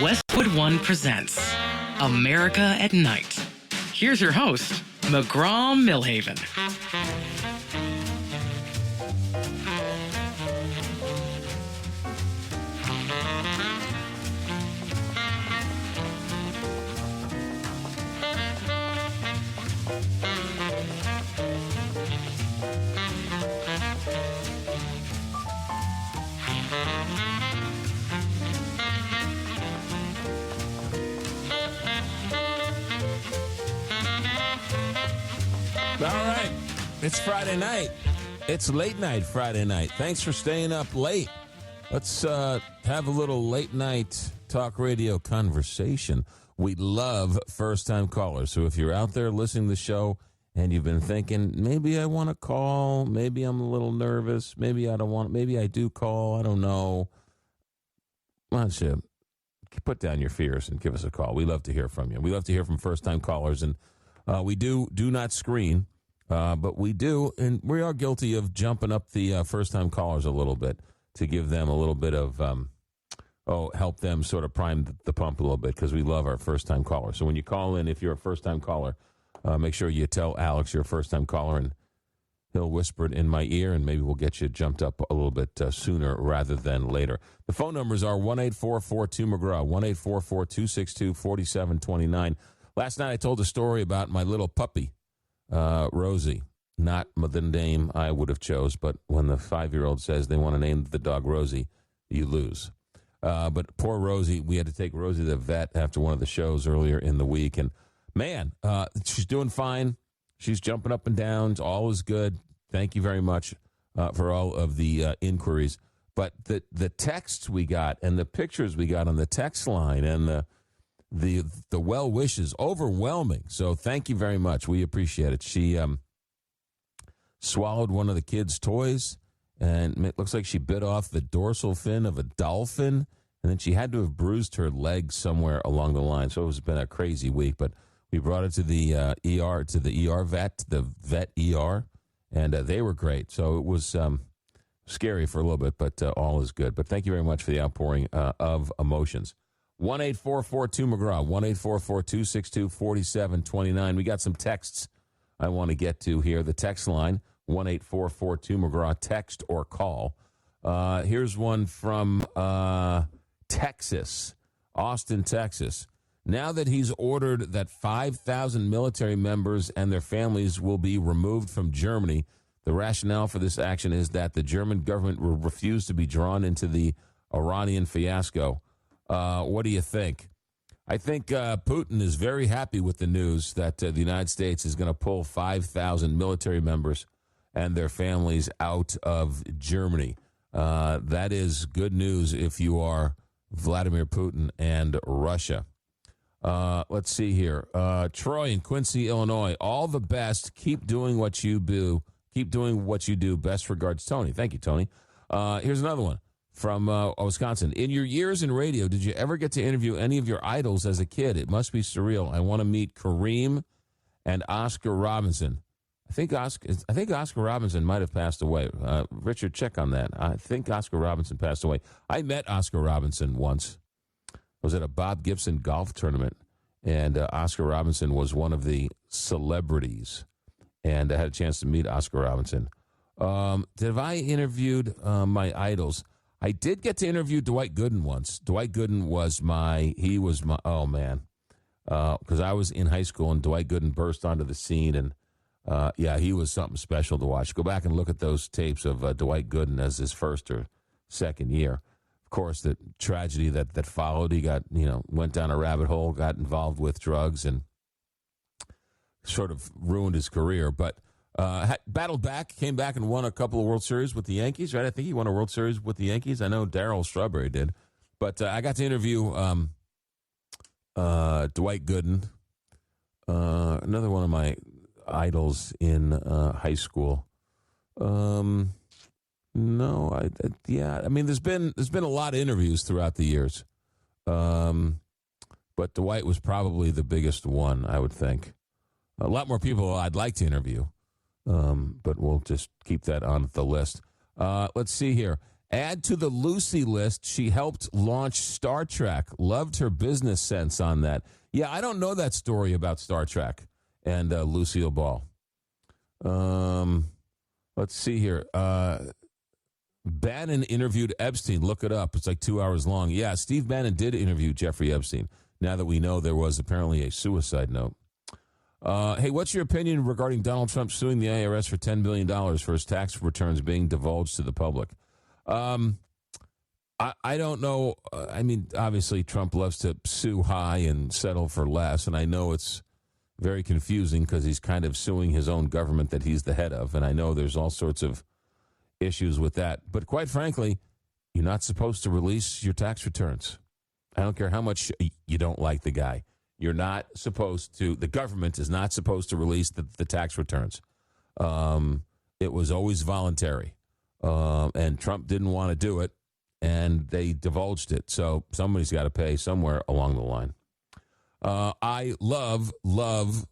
Speaker 1: Westwood One presents America at Night. Here's your host, McGraw Milhaven.
Speaker 2: All right. It's Friday night. It's late night Friday night. Thanks for staying up late. Let's have a little late night talk radio conversation. We love first-time callers. So if you're out there listening to the show and you've been thinking, maybe I want to call, maybe I'm a little nervous, maybe I don't want, maybe I do call, I don't know. Why don't you put down your fears and give us a call? We love to hear from you. We love to hear from first-time callers, and we do not screen, but we do, and we are guilty of jumping up the first-time callers a little bit to give them a little bit of, help them sort of prime the pump a little bit, because we love our first-time callers. So when you call in, if you're a first-time caller, make sure you tell Alex you're a first-time caller, and he'll whisper it in my ear, and maybe we'll get you jumped up a little bit sooner rather than later. The phone numbers are 1-844-2-McGraw, 1-844-262-4729. Last night I told a story about my little puppy, Rosie. Not the name I would have chose, but when the 5-year-old says they want to name the dog Rosie, you lose. But poor Rosie, we had to take Rosie to the vet after one of the shows earlier in the week. And, man, she's doing fine. She's jumping up and down. All is good. Thank you very much for all of the inquiries. But the texts we got and the pictures we got on the text line and the well wishes, overwhelming. So thank you very much. We appreciate it. She swallowed one of the kids' toys, and it looks like she bit off the dorsal fin of a dolphin, and then she had to have bruised her leg somewhere along the line. So it's been a crazy week, but we brought it to the ER, to the ER vet, the vet ER, and they were great. So it was scary for a little bit, but all is good. But thank you very much for the outpouring of emotions. 1-844-2-McGraw, 1-844-262-4729. We got some texts I want to get to here. The text line, 1-844-2-McGraw, text or call. Here's one from Texas, Austin, Texas. Now that he's ordered that 5,000 military members and their families will be removed from Germany, the rationale for this action is that the German government will refuse to be drawn into the Iranian fiasco. What do you think? I think Putin is very happy with the news that the United States is going to pull 5,000 military members and their families out of Germany. That is good news if you are Vladimir Putin and Russia. Let's see here. Troy in Quincy, Illinois. All the best. Keep doing what you do. Keep doing what you do. Best regards, Tony. Thank you, Tony. Here's another one from Wisconsin. In your years in radio, did you ever get to interview any of your idols as a kid? It must be surreal. I want to meet Kareem and Oscar Robinson. I think Oscar Robinson might have passed away. Richard, check on that. I think Oscar Robinson passed away. I met Oscar Robinson once. I was at a Bob Gibson golf tournament, and Oscar Robinson was one of the celebrities, and I had a chance to meet Oscar Robinson. Have I interviewed my idols? I did get to interview Dwight Gooden once. Dwight Gooden was my, oh man, because I was in high school and Dwight Gooden burst onto the scene, and he was something special to watch. Go back and look at those tapes of Dwight Gooden as his first or second year. of course, the tragedy that followed. He got, went down a rabbit hole, got involved with drugs, and sort of ruined his career. But battled back, came back and won a couple of World Series with the Yankees, right? I think he won a World Series with the Yankees. I know Darryl Strawberry did. But I got to interview Dwight Gooden, another one of my idols in high school. There's been a lot of interviews throughout the years, but Dwight was probably the biggest one, I would think. A lot more people I'd like to interview, but we'll just keep that on the list. Let's see here. Add to the Lucy list. She helped launch Star Trek. Loved her business sense on that. Yeah, I don't know that story about Star Trek and Lucille Ball. Let's see here. Bannon interviewed Epstein. Look it up. It's like 2 hours long. Yeah, Steve Bannon did interview Jeffrey Epstein, now that we know there was apparently a suicide note. Hey, what's your opinion regarding Donald Trump suing the IRS for $10 billion for his tax returns being divulged to the public? I don't know. Obviously, Trump loves to sue high and settle for less, and I know it's very confusing because he's kind of suing his own government that he's the head of, and I know there's all sorts of issues with that. But quite frankly, you're not supposed to release your tax returns. I don't care how much you don't like the guy. You're not supposed to, the government is not supposed to release the tax returns. It was always voluntary. And Trump didn't want to do it, and they divulged it. So somebody's got to pay somewhere along the line. I love Lucy.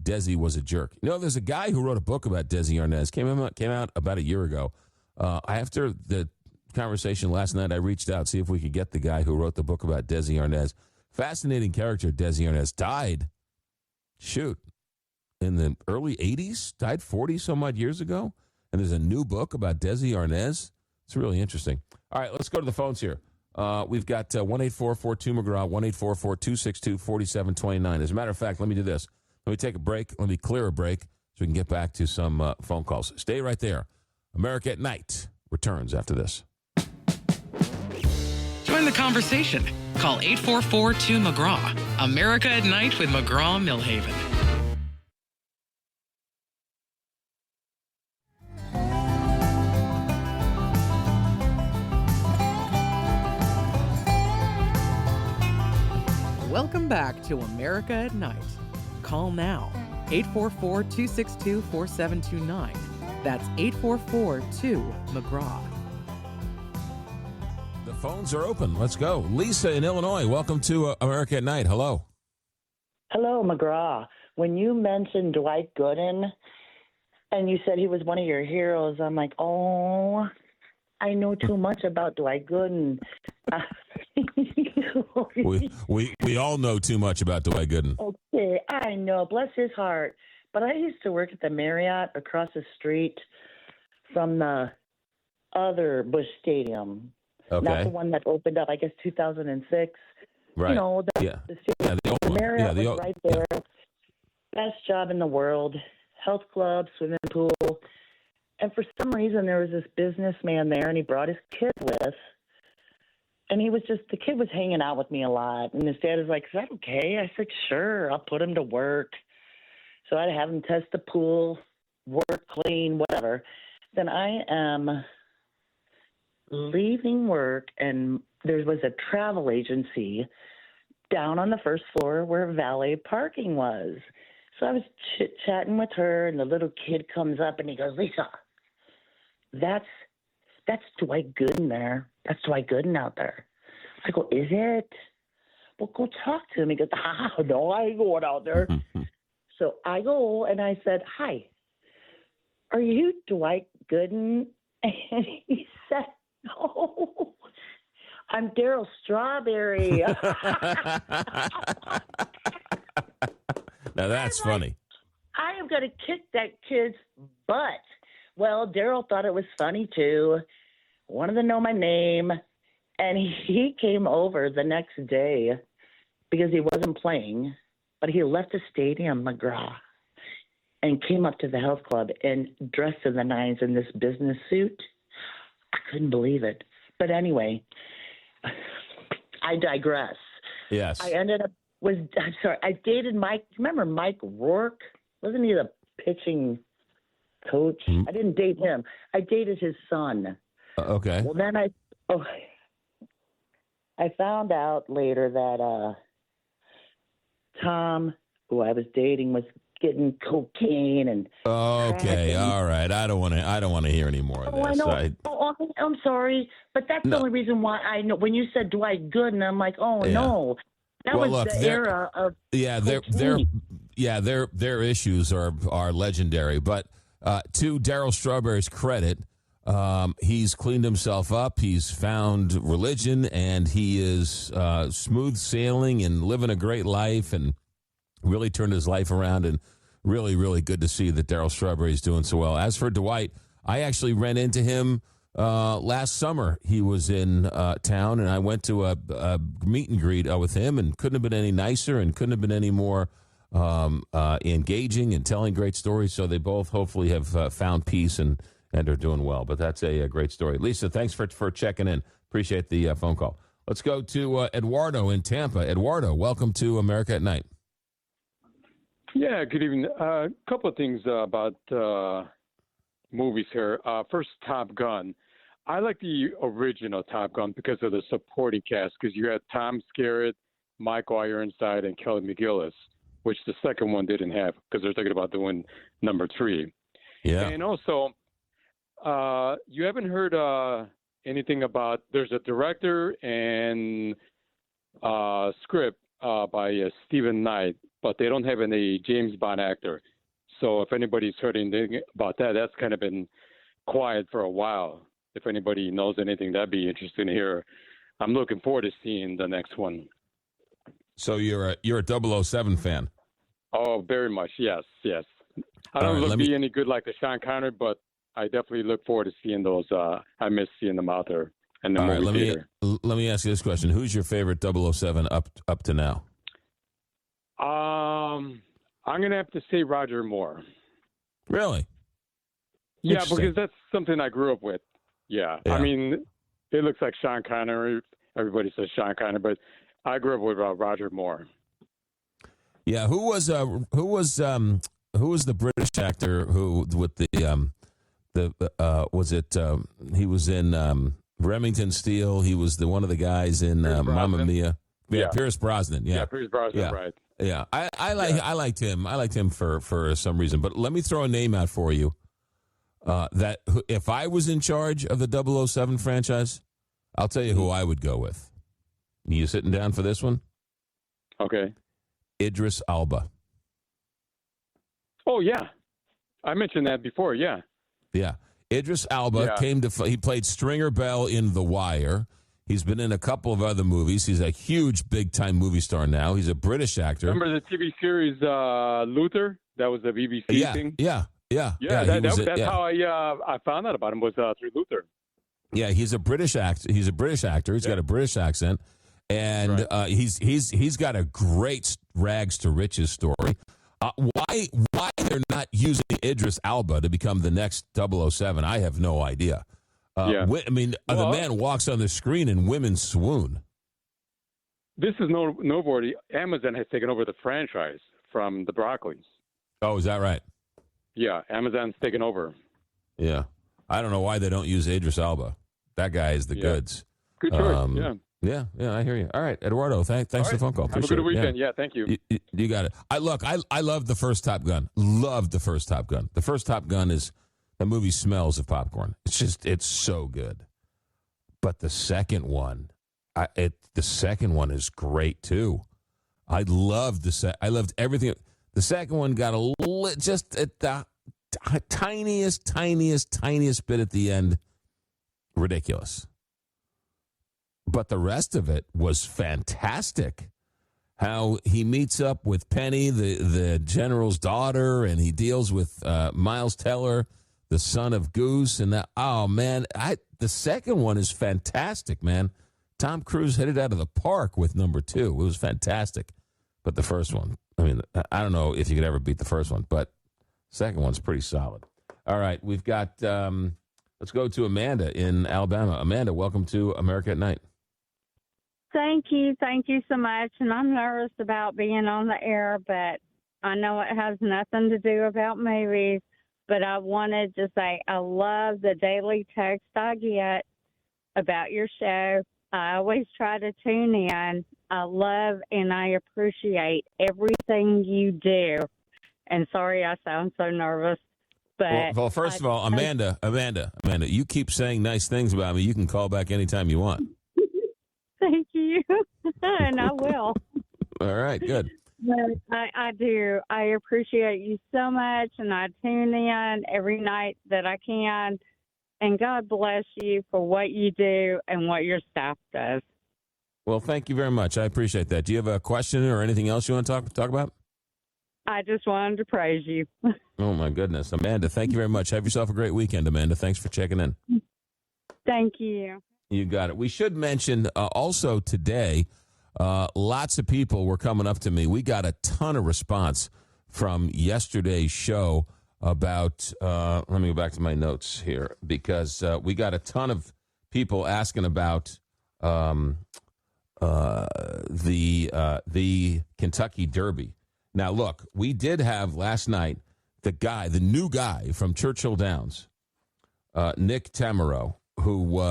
Speaker 2: Desi was a jerk. There's a guy who wrote a book about Desi Arnaz. Came out about a year ago. After the conversation last night, I reached out, see if we could get the guy who wrote the book about Desi Arnaz. Fascinating character, Desi Arnaz. Died, in the early 80s, died 40-some-odd years ago. And there's a new book about Desi Arnaz. It's really interesting. All right, let's go to the phones here. We've got 1-844-2-McGraw, 1-844-262-4729. As a matter of fact, let me do this. Let me take a break. Let me clear a break so we can get back to some phone calls. Stay right there. America at Night returns after this.
Speaker 1: Join the conversation. Call 844-2-McGraw. America at Night with McGraw Milhaven. Welcome back to America at Night. Call now, 844-262-4729. That's 844-2-McGraw.
Speaker 2: The phones are open. Let's go. Lisa in Illinois, welcome to America at Night. Hello.
Speaker 8: Hello, McGraw. When you mentioned Dwight Gooden and you said he was one of your heroes, I'm like, oh, I know too much about Dwight Gooden.
Speaker 2: We all know too much about Dwight Gooden.
Speaker 8: Okay, I know. Bless his heart. But I used to work at the Marriott across the street from the other Busch Stadium.
Speaker 2: Okay.
Speaker 8: Not the one that opened up, I guess, 2006.
Speaker 2: Right.
Speaker 8: The
Speaker 2: the old one.
Speaker 8: Marriott
Speaker 2: Yeah,
Speaker 8: was right there. Yeah. Best job in the world. Health club, swimming pool. And for some reason, there was this businessman there, and he brought his kid with. And the kid was hanging out with me a lot. And his dad was like, is that okay? I said, sure, I'll put him to work. So I'd have him test the pool, work, clean, whatever. Then I am leaving work, and there was a travel agency down on the first floor where valet parking was. So I was chit-chatting with her, and the little kid comes up, and he goes, Lisa, that's Dwight Gooden there. That's Dwight Gooden out there. I go, is it? Well, go talk to him. He goes, no, I ain't going out there. So I go, and I said, hi, are you Dwight Gooden? And he said, no, I'm Darryl Strawberry.
Speaker 2: Now that's funny.
Speaker 8: I am going to kick that kid's butt. Well, Darryl thought it was funny, too. Wanted to know my name. And he came over the next day because he wasn't playing, but he left the stadium, McGraw, and came up to the health club and dressed in the nines in this business suit. I couldn't believe it. But anyway, I digress.
Speaker 2: Yes.
Speaker 8: I dated Mike. Remember Mike Rourke? Wasn't he the pitching coach?
Speaker 2: Mm-hmm.
Speaker 8: I didn't date him. I dated his son.
Speaker 2: Okay.
Speaker 8: Well, then I found out later that Tom, who I was dating, was getting cocaine and
Speaker 2: okay, all right. I don't want to hear any more of this.
Speaker 8: I know. I'm sorry, but that's the only reason why I know. When you said, "Do I good?" and I'm like, "Oh no." That was the era of
Speaker 2: their issues are legendary. But to Darryl Strawberry's credit, he's cleaned himself up. He's found religion, and he is smooth sailing and living a great life, and really turned his life around. And really, really good to see that Darryl Strawberry is doing so well. As for Dwight, I actually ran into him last summer. He was in town, and I went to a meet and greet with him, and couldn't have been any nicer and couldn't have been any more engaging and telling great stories. So they both hopefully have found peace and are doing well. But that's a great story. Lisa, thanks for checking in. Appreciate the phone call. Let's go to Eduardo in Tampa. Eduardo, welcome to America at Night.
Speaker 9: Yeah, good evening. A couple of things about movies here. First, Top Gun. I like the original Top Gun because of the supporting cast, because you had Tom Skerritt, Michael Ironside, and Kelly McGillis, which the second one didn't have because they're thinking about doing number 3.
Speaker 2: Yeah.
Speaker 9: And also, you haven't heard anything about, there's a director and script by Stephen Knight, but they don't have any James Bond actor. So if anybody's heard anything about that, that's kind of been quiet for a while. If anybody knows anything, that'd be interesting to hear. I'm looking forward to seeing the next one.
Speaker 2: So you're a 007 fan?
Speaker 9: Oh, very much. Yes. I don't look be any good like the Sean Connery, but I definitely look forward to seeing those. I miss seeing them out there in the movie theater.
Speaker 2: Let me ask you this question: who's your favorite 007 up to now?
Speaker 9: I'm gonna have to say Roger Moore.
Speaker 2: Really?
Speaker 9: Yeah, because that's something I grew up with. Yeah. I mean, it looks like Sean Connery. Everybody says Sean Connery, but I grew up with Roger Moore.
Speaker 2: Yeah, who was the British actor who with he was in Remington Steele. He was one of the guys in Mamma Mia. Yeah, Pierce Brosnan. Yeah,
Speaker 9: Pierce Brosnan. Right.
Speaker 2: Yeah, I liked him. I liked him for some reason. But let me throw a name out for you. That if I was in charge of the 007 franchise, I'll tell you who I would go with. You sitting down for this one?
Speaker 9: Okay.
Speaker 2: Idris Elba.
Speaker 9: Oh yeah, I mentioned that before. Yeah.
Speaker 2: Yeah. Idris Elba he played Stringer Bell in The Wire. He's been in a couple of other movies. He's a huge, big-time movie star now. He's a British actor.
Speaker 9: Remember the TV series Luther? That was the BBC thing?
Speaker 2: Yeah.
Speaker 9: That's how I found out about him was through Luther.
Speaker 2: Yeah, he's a British actor. He's got a British accent, and he's got a great rags to riches story. Why they're not using Idris Elba to become the next 007, I have no idea. The man walks on the screen and women swoon.
Speaker 9: This is noteworthy. Amazon has taken over the franchise from the Broccoli's.
Speaker 2: Oh, is that right?
Speaker 9: Yeah, Amazon's taken over.
Speaker 2: Yeah. I don't know why they don't use Idris Elba. That guy is the goods.
Speaker 9: Good choice,
Speaker 2: Yeah, I hear you. All right, Eduardo, thanks for the phone call.
Speaker 9: Have a good weekend. Yeah, thank you.
Speaker 2: You got it. I love the first Top Gun. Love the first Top Gun. The first Top Gun the movie smells of popcorn. It's so good. But the second one, is great too. I loved everything. The second one got just at the tiniest bit at the end, ridiculous. But the rest of it was fantastic. How he meets up with Penny, the general's daughter, and he deals with Miles Teller, the son of Goose, and that. Oh man, the second one is fantastic, man. Tom Cruise hit it out of the park with number 2. It was fantastic. But the first one, I mean, I don't know if you could ever beat the first one, but the second one's pretty solid. All right, we've got. Let's go to Amanda in Alabama. Amanda, welcome to America at Night.
Speaker 10: Thank you. Thank you so much. And I'm nervous about being on the air, but I know it has nothing to do about movies. But I wanted to say I love the daily text I get about your show. I always try to tune in. I love and I appreciate everything you do. And sorry I sound so nervous. But
Speaker 2: Well, first of all, Amanda, you keep saying nice things about me. You can call back anytime you want.
Speaker 10: Thank you. And I will.
Speaker 2: All right, good.
Speaker 10: But I do. I appreciate you so much, and I tune in every night that I can. And God bless you for what you do and what your staff does.
Speaker 2: Well, thank you very much. I appreciate that. Do you have a question or anything else you want to talk about?
Speaker 10: I just wanted to praise you.
Speaker 2: Oh, my goodness. Amanda, thank you very much. Have yourself a great weekend, Amanda. Thanks for checking in.
Speaker 10: Thank you.
Speaker 2: You got it. We should mention also today, lots of people were coming up to me. We got a ton of response from yesterday's show about, let me go back to my notes here, because we got a ton of people asking about the Kentucky Derby. Now, look, we did have last night the new guy from Churchill Downs, Nick Tamaro, who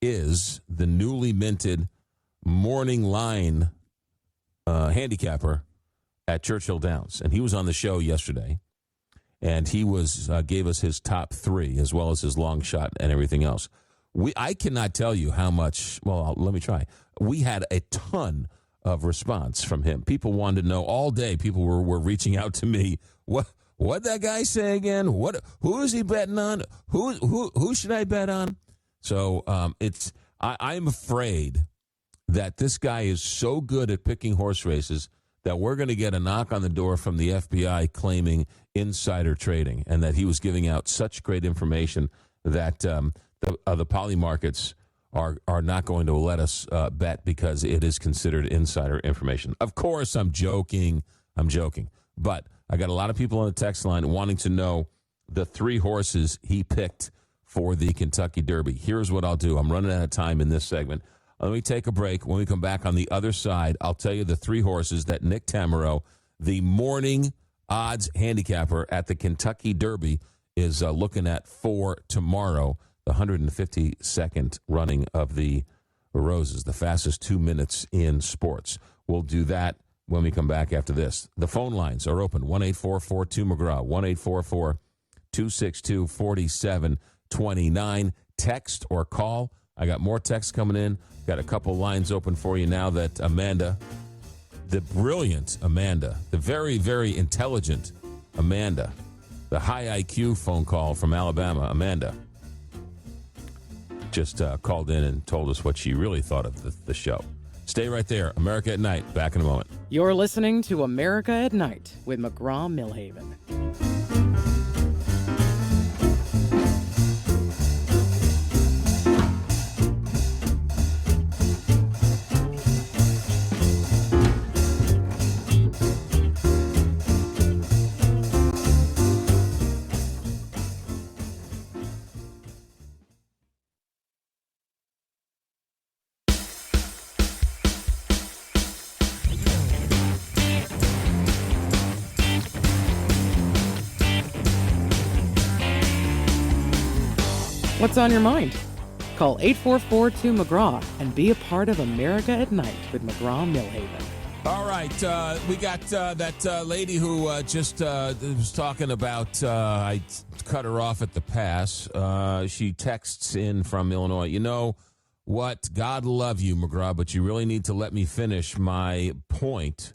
Speaker 2: is the newly minted morning line handicapper at Churchill Downs. And he was on the show yesterday, and he gave us his top three as well as his long shot and everything else. I cannot tell you how much, well, let me try. We had a ton of response from him. People wanted to know all day. People were reaching out to me. What that guy say again? Who is he betting on? Who should I bet on? So I'm afraid that this guy is so good at picking horse races that we're going to get a knock on the door from the FBI claiming insider trading, and that he was giving out such great information that the poly markets are not going to let us bet because it is considered insider information. Of course, I'm joking. But I got a lot of people on the text line wanting to know the three horses he picked for the Kentucky Derby. Here's what I'll do. I'm running out of time in this segment. Let me take a break. When we come back on the other side, I'll tell you the three horses that Nick Tamaro, the morning odds handicapper at the Kentucky Derby, is looking at for tomorrow, the 152nd running of the Roses, the fastest 2 minutes in sports. We'll do that when we come back after this. The phone lines are open, 1-844-2-McGraw, 1-844-262-4729. Text or call. I got more texts coming in. Got a couple lines open for you now that Amanda, the brilliant Amanda, the very, very intelligent Amanda, the high IQ phone call from Alabama, Amanda, just called in and told us what she really thought of the show. Stay right there. America at Night. Back in a moment.
Speaker 1: You're listening to America at Night with McGraw Milhaven. What's on your mind? Call 844-2-McGraw and be a part of America at Night with McGraw Milhaven.
Speaker 2: All right. We got that lady who just was talking about, I cut her off at the pass. She texts in from Illinois. You know what? God love you, McGraw, but you really need to let me finish. My point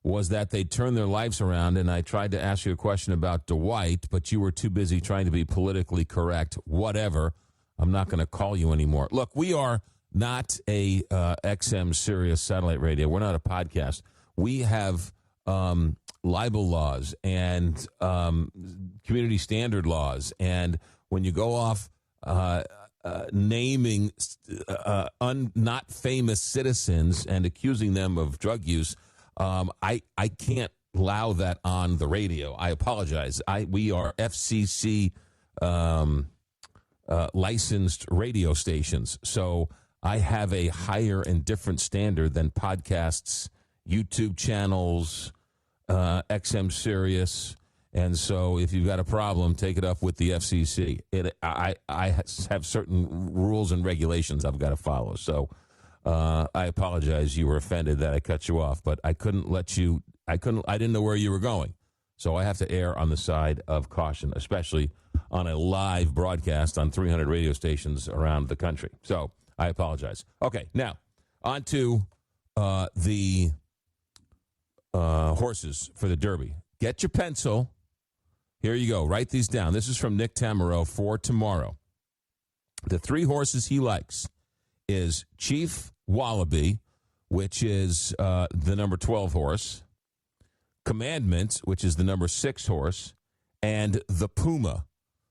Speaker 2: was that they turned their lives around, and I tried to ask you a question about Dwight, but you were too busy trying to be politically correct. Whatever. I'm not going to call you anymore. Look, we are not a XM Sirius satellite radio. We're not a podcast. We have libel laws and community standard laws, and when you go off naming not famous citizens and accusing them of drug use, I can't allow that on the radio. I apologize. We are FCC licensed radio stations. So I have a higher and different standard than podcasts, YouTube channels, XM Sirius. And so if you've got a problem, take it up with the FCC. I have certain rules and regulations I've got to follow. So I apologize you were offended that I cut you off, but I couldn't let you, I didn't know where you were going. So I have to err on the side of caution, especially on a live broadcast on 300 radio stations around the country. So I apologize. Okay, now on to the horses for the Derby. Get your pencil. Here you go. Write these down. This is from Nick Tammaro for tomorrow. The 3 horses he likes is Chief Wallaby, which is the number 12 horse, Commandment, which is the number 6 horse, and the Puma,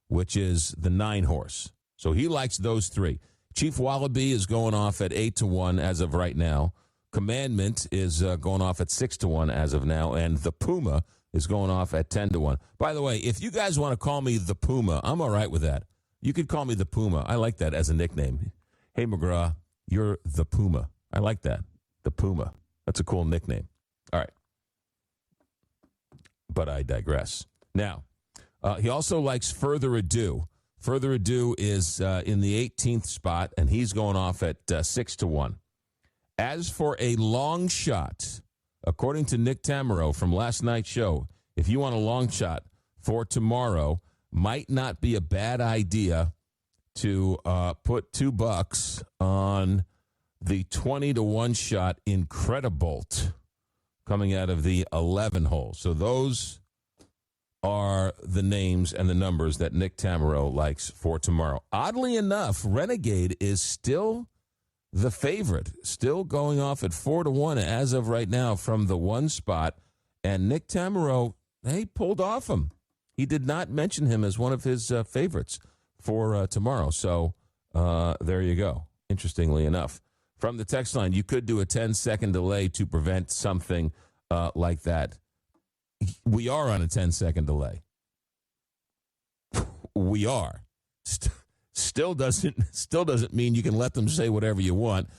Speaker 2: which is the 9 horse. So he likes those 3. Chief Wallaby is going off at 8-1 as of right now. Commandment is going off at 6-1 as of now, and the Puma is going off at 10-1. By the way, if you guys want to call me the Puma, I'm all right with that. You could call me the Puma. I like that as a nickname. Hey, McGraw, you're the Puma. I like that. The Puma. That's a cool nickname. All right. But I digress. Now, he also likes Further Ado. Further Ado is in the 18th spot, and he's going off at 6-1. As for a long shot, according to Nick Tammaro from last night's show, if you want a long shot for tomorrow, might not be a bad idea to put $2 on the 20-1 shot Incredibolt coming out of the 11 hole. So those are the names and the numbers that Nick Tammaro likes for tomorrow. Oddly enough, Renegade is still the favorite, still going off at 4-1 as of right now from the 1 spot. And Nick Tammaro, he pulled off him. He did not mention him as one of his favorites for tomorrow. So there you go. Interestingly enough. From the text line, you could do a 10-second delay to prevent something like that. We are on a 10-second delay. We are. Still doesn't mean you can let them say whatever you want.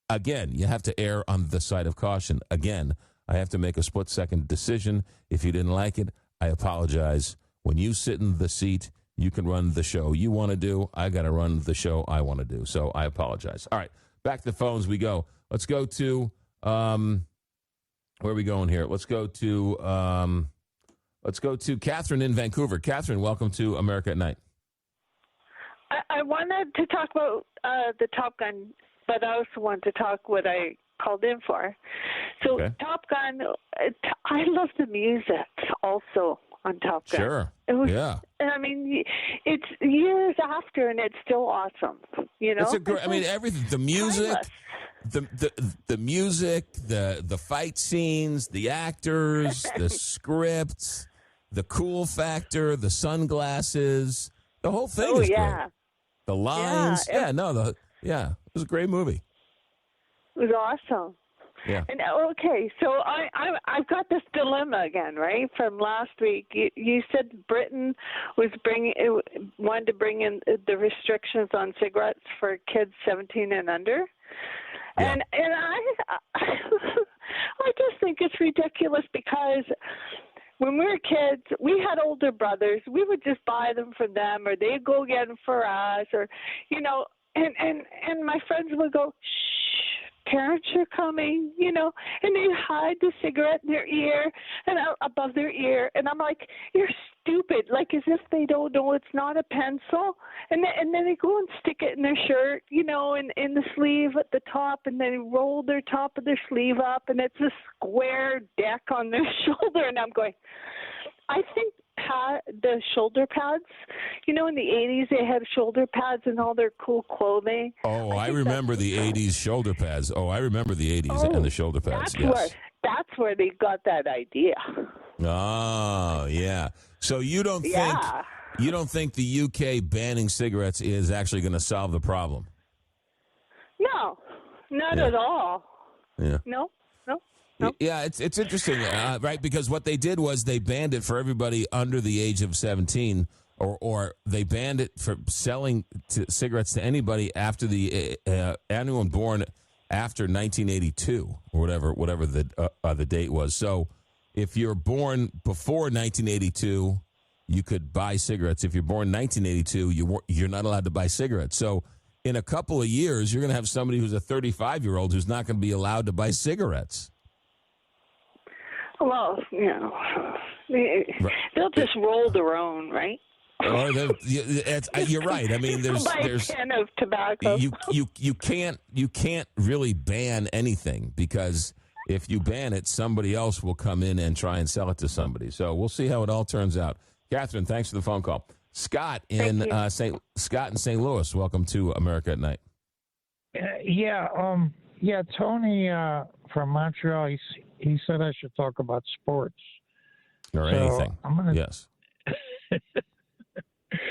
Speaker 2: Again, you have to err on the side of caution. Again, I have to make a split-second decision. If you didn't like it, I apologize. When you sit in the seat, you can run the show you want to do. I got to run the show I want to do. So I apologize. All right, back to the phones we go. Let's go to where are we going here? Let's go to Catherine in Vancouver. Catherine, welcome to America at Night.
Speaker 11: I wanted to talk about the Top Gun, but I also want to talk what I called in for. So okay. Top Gun, I love the music also on Top Gun.
Speaker 2: Sure.
Speaker 11: It was,
Speaker 2: yeah.
Speaker 11: I mean, it's years after, and it's still awesome. You know,
Speaker 2: it's a great. I mean, everything. The music, the music, the fight scenes, the actors, the scripts, the cool factor, the sunglasses. The whole thing is great. The lines. It was a great movie.
Speaker 11: It was awesome.
Speaker 2: Yeah.
Speaker 11: And okay, so I've got this dilemma again, right? From last week, you said Britain was wanted to bring in the restrictions on cigarettes for kids 17 and under, yeah. and I just think it's ridiculous because when we were kids, we had older brothers. We would just buy them for them, or they'd go get them for us, or, you know, and my friends would go, shh, parents are coming, you know, and they'd hide the cigarette in their ear and above their ear. And I'm like, you're stupid, like as if they don't know it's not a pencil. And then they go and stick it in their shirt, you know, in the sleeve at the top, and then roll their top of their sleeve up, and it's a square deck on their shoulder. And I'm going, I think the shoulder pads, you know, in the 80s they had shoulder pads and all their cool clothing.
Speaker 2: Oh, I remember the 80s shoulder pads. Oh, I remember the 80s and the shoulder pads.
Speaker 11: That's where they got that idea.
Speaker 2: Oh, yeah. So you don't think the UK banning cigarettes is actually going to solve the problem?
Speaker 11: No, not at all.
Speaker 2: Yeah.
Speaker 11: No.
Speaker 2: Yeah, it's interesting, right? Because what they did was they banned it for everybody under the age of 17 or they banned it for selling cigarettes to anybody after the anyone born after 1982 or whatever the date was. So if you're born before 1982, you could buy cigarettes. If you're born 1982, you're not allowed to buy cigarettes. So in a couple of years, you're going to have somebody who's a 35-year-old who's not going to be allowed to buy cigarettes.
Speaker 11: Well, they'll just roll their own, right?
Speaker 2: Or you're right. I mean, there's
Speaker 11: a can of tobacco.
Speaker 2: You can't really ban anything, because if you ban it, somebody else will come in and try and sell it to somebody. So we'll see how it all turns out. Catherine, thanks for the phone call. Scott in St. Louis, welcome to America at Night.
Speaker 12: Tony from Montreal. He said I should talk about sports
Speaker 2: or anything. Yes.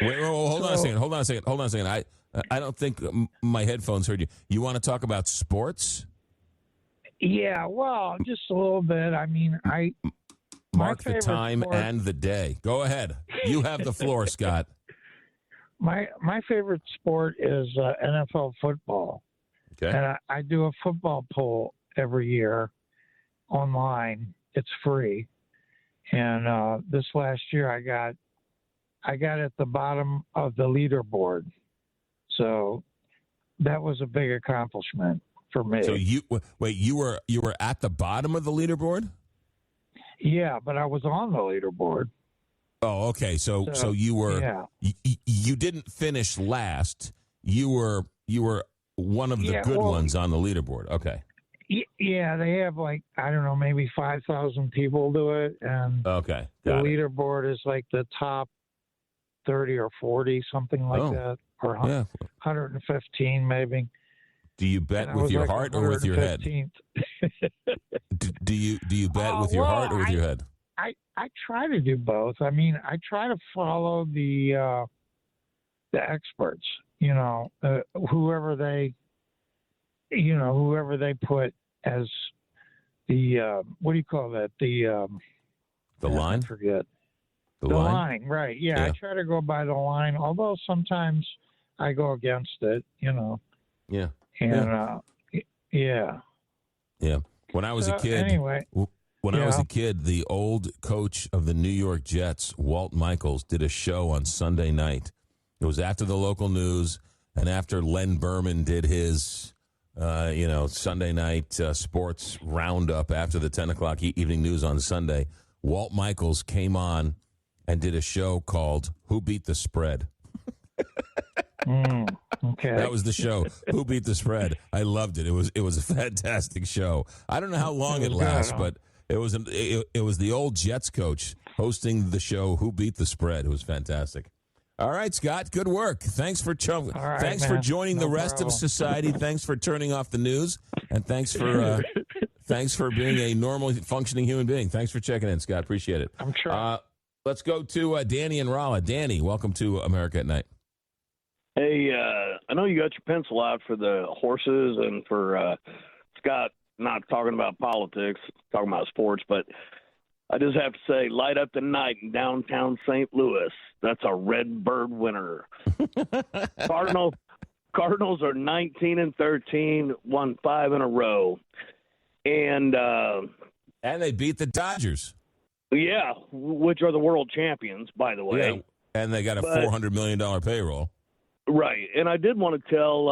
Speaker 2: Wait, hold on a second. I don't think my headphones heard you. You want to talk about sports?
Speaker 12: Yeah, well, just a little bit. I mean,
Speaker 2: Mark the time and the day. Go ahead. You have the floor, Scott.
Speaker 12: My favorite sport is NFL football.
Speaker 2: Okay.
Speaker 12: And I do a football poll every year online. It's free. And this last year I got at the bottom of the leaderboard. So that was a big accomplishment for me.
Speaker 2: So you were at the bottom of the leaderboard?
Speaker 12: Yeah, but I was on the leaderboard.
Speaker 2: Oh, okay. So you were you didn't finish last. You were one of the good ones on the leaderboard. Okay.
Speaker 12: Yeah, they have maybe 5,000 people do it, and
Speaker 2: the
Speaker 12: leaderboard is like the top 30 or 40, something like that, or 115 maybe.
Speaker 2: Do you bet with your heart or with your head? Do you bet with your heart or with your head?
Speaker 12: I try to do both. I mean, I try to follow the experts. Whoever they put as the what do you call that? The
Speaker 2: line.
Speaker 12: I forget.
Speaker 2: The
Speaker 12: line, right? Yeah, I try to go by the line. Although sometimes I go against it.
Speaker 2: Yeah.
Speaker 12: And
Speaker 2: yeah. When I was a kid, I was a kid, the old coach of the New York Jets, Walt Michaels, did a show on Sunday night. It was after the local news and after Len Berman did his, Sunday night sports roundup after the 10 o'clock evening news on Sunday. Walt Michaels came on and did a show called Who Beat the Spread?
Speaker 12: Okay.
Speaker 2: That was the show. Who Beat the Spread? I loved it. It was a fantastic show. I don't know how long it lasts, but it was the old Jets coach hosting the show Who Beat the Spread. It was fantastic. All right, Scott, good work. Thanks for for joining the rest of society. Thanks for turning off the news, and thanks for being a normal functioning human being. Thanks for checking in, Scott. Appreciate it.
Speaker 12: I'm sure.
Speaker 2: Let's go to Danny and Rolla. Danny, welcome to America at Night.
Speaker 13: Hey, I know you got your pencil out for the horses and for Scott not talking about politics, talking about sports, but I just have to say, light up the night in downtown St. Louis. That's a red bird winner. Cardinals are 19-13, won 5 in a row, and
Speaker 2: they beat the Dodgers.
Speaker 13: Yeah, which are the world champions, by the way.
Speaker 2: Yeah, and they got a $400 million payroll.
Speaker 13: Right, and I did want to tell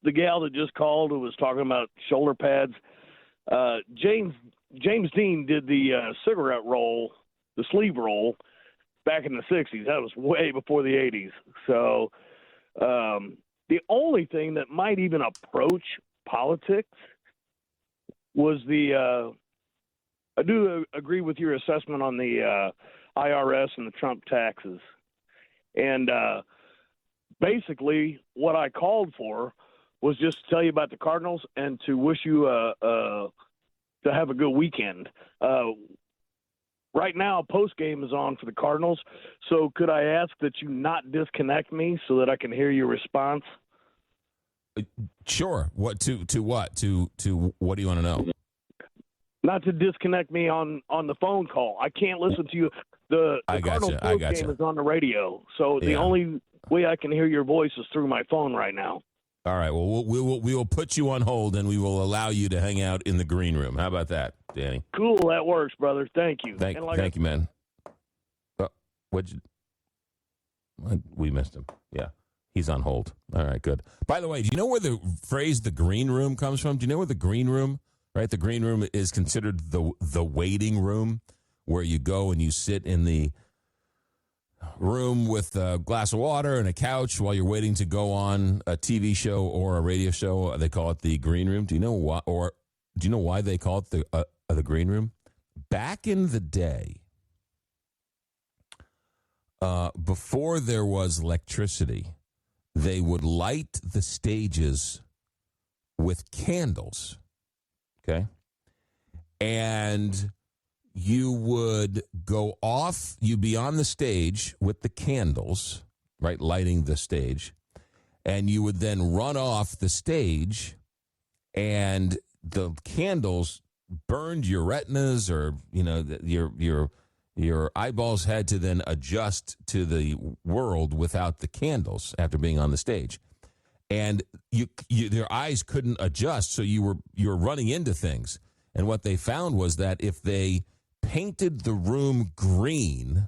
Speaker 13: the gal that just called who was talking about shoulder pads. James Dean did the cigarette roll, the sleeve roll, back in the 60s. That was way before the 80s. So the only thing that might even approach politics was I do agree with your assessment on the IRS and the Trump taxes. And basically what I called for was just to tell you about the Cardinals and to wish you to have a good weekend. Right now, post game is on for the Cardinals. So could I ask that you not disconnect me so that I can hear your response?
Speaker 2: Sure. What to what? To what do you want to know?
Speaker 13: Not to disconnect me on the phone call. I can't listen to you. The
Speaker 2: I
Speaker 13: Cardinals
Speaker 2: gotcha.
Speaker 13: game is on the radio, so the only way I can hear your voice is through my phone right now.
Speaker 2: All right. Well, we will put you on hold, and we will allow you to hang out in the green room. How about that, Danny?
Speaker 13: Cool. That works, brother. Thank you.
Speaker 2: Thank you, man. We missed him. Yeah, he's on hold. All right, good. By the way, do you know where the phrase "the green room" comes from? Do you know where the green room? Right, the green room is considered the waiting room, where you go and you sit in the room with a glass of water and a couch while you're waiting to go on a TV show or a radio show. They call it the green room. Do you know why? Or do you know why they call it the green room? Back in the day, before there was electricity, they would light the stages with candles. Okay, and you would go off, you'd be on the stage with the candles, right, lighting the stage, and you would then run off the stage, and the candles burned your retinas, or, you know, your eyeballs had to then adjust to the world without the candles after being on the stage. And their eyes couldn't adjust, so you were running into things. And what they found was that if they painted the room green,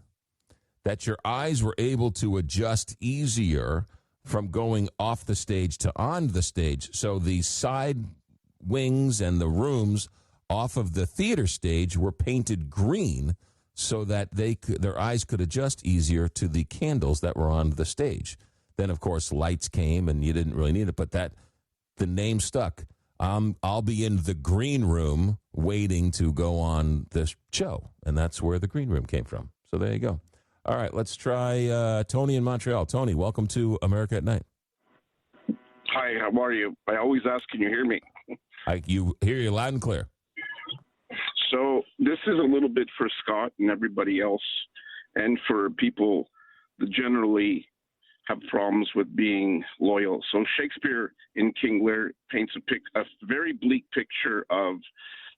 Speaker 2: that your eyes were able to adjust easier from going off the stage to on the stage. So the side wings and the rooms off of the theater stage were painted green so that their eyes could adjust easier to the candles that were on the stage. Then, of course, lights came and you didn't really need it, but the name stuck. I'll be in the green room waiting to go on this show, and that's where the green room came from. So there you go. All right, let's try Tony in Montreal. Tony, welcome to America at Night.
Speaker 14: Hi, how are you? I always ask, can you hear me?
Speaker 2: I hear you loud and clear.
Speaker 14: So this is a little bit for Scott and everybody else, and for people that generally have problems with being loyal. So Shakespeare in King Lear paints a very bleak picture of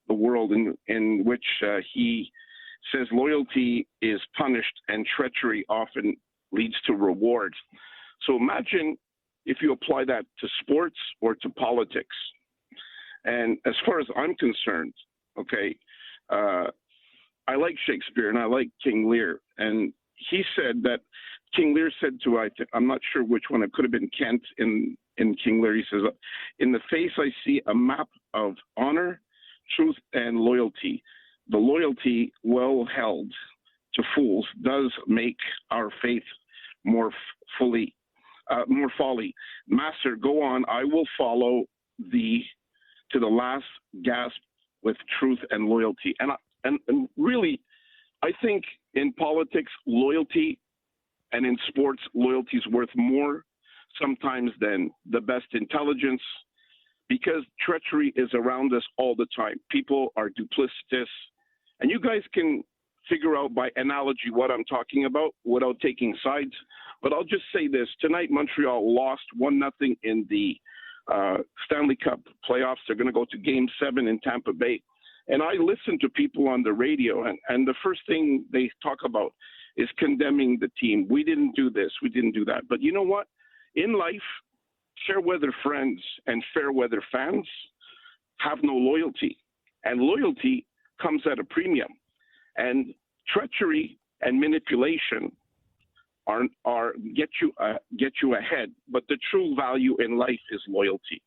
Speaker 14: the world in which he says loyalty is punished and treachery often leads to reward. So imagine if you apply that to sports or to politics. And as far as I'm concerned, okay, I like Shakespeare and I like King Lear. And he said that King Lear said to, I'm not sure which one, it could have been Kent in King Lear. He says, in the face I see a map of honor, truth, and loyalty. The loyalty well held to fools does make our faith more folly. Master, go on. I will follow thee to the last gasp with truth and loyalty. And really, I think in politics, loyalty, and in sports, loyalty is worth more sometimes than the best intelligence, because treachery is around us all the time. People are duplicitous, and you guys can figure out by analogy what I'm talking about without taking sides. But I'll just say this. Tonight, Montreal lost 1-0 in the Stanley Cup playoffs. They're going to go to Game 7 in Tampa Bay. And I listen to people on the radio, and the first thing they talk about is condemning the team. We didn't do this. We didn't do that. But you know what? In life, fair weather friends and fair weather fans have no loyalty. And loyalty comes at a premium. And treachery and manipulation are get you ahead. But the true value in life is loyalty.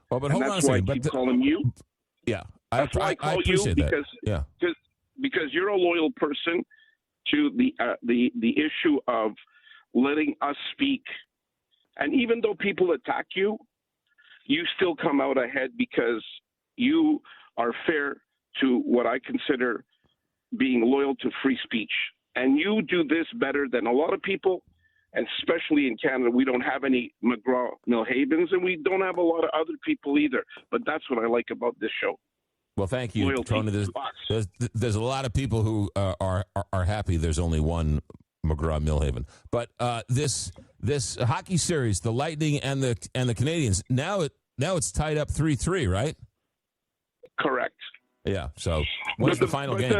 Speaker 2: Well, but
Speaker 14: and
Speaker 2: hold on a
Speaker 14: that's why
Speaker 2: second.
Speaker 14: I keep calling you.
Speaker 2: Yeah,
Speaker 14: That's why I call you, because you're a loyal person to the issue of letting us speak. And even though people attack you, you still come out ahead because you are fair to what I consider being loyal to free speech. And you do this better than a lot of people, and especially in Canada. We don't have any McGraw Milhavens, and we don't have a lot of other people either. But that's what I like about this show.
Speaker 2: Well, thank you,
Speaker 14: Loyalty.
Speaker 2: Tony. There's a lot of people who are happy there's only one McGraw Milhaven. But this hockey series, the Lightning and the Canadiens, now it's tied up 3-3, right?
Speaker 14: Correct.
Speaker 2: Yeah. So what's the final game?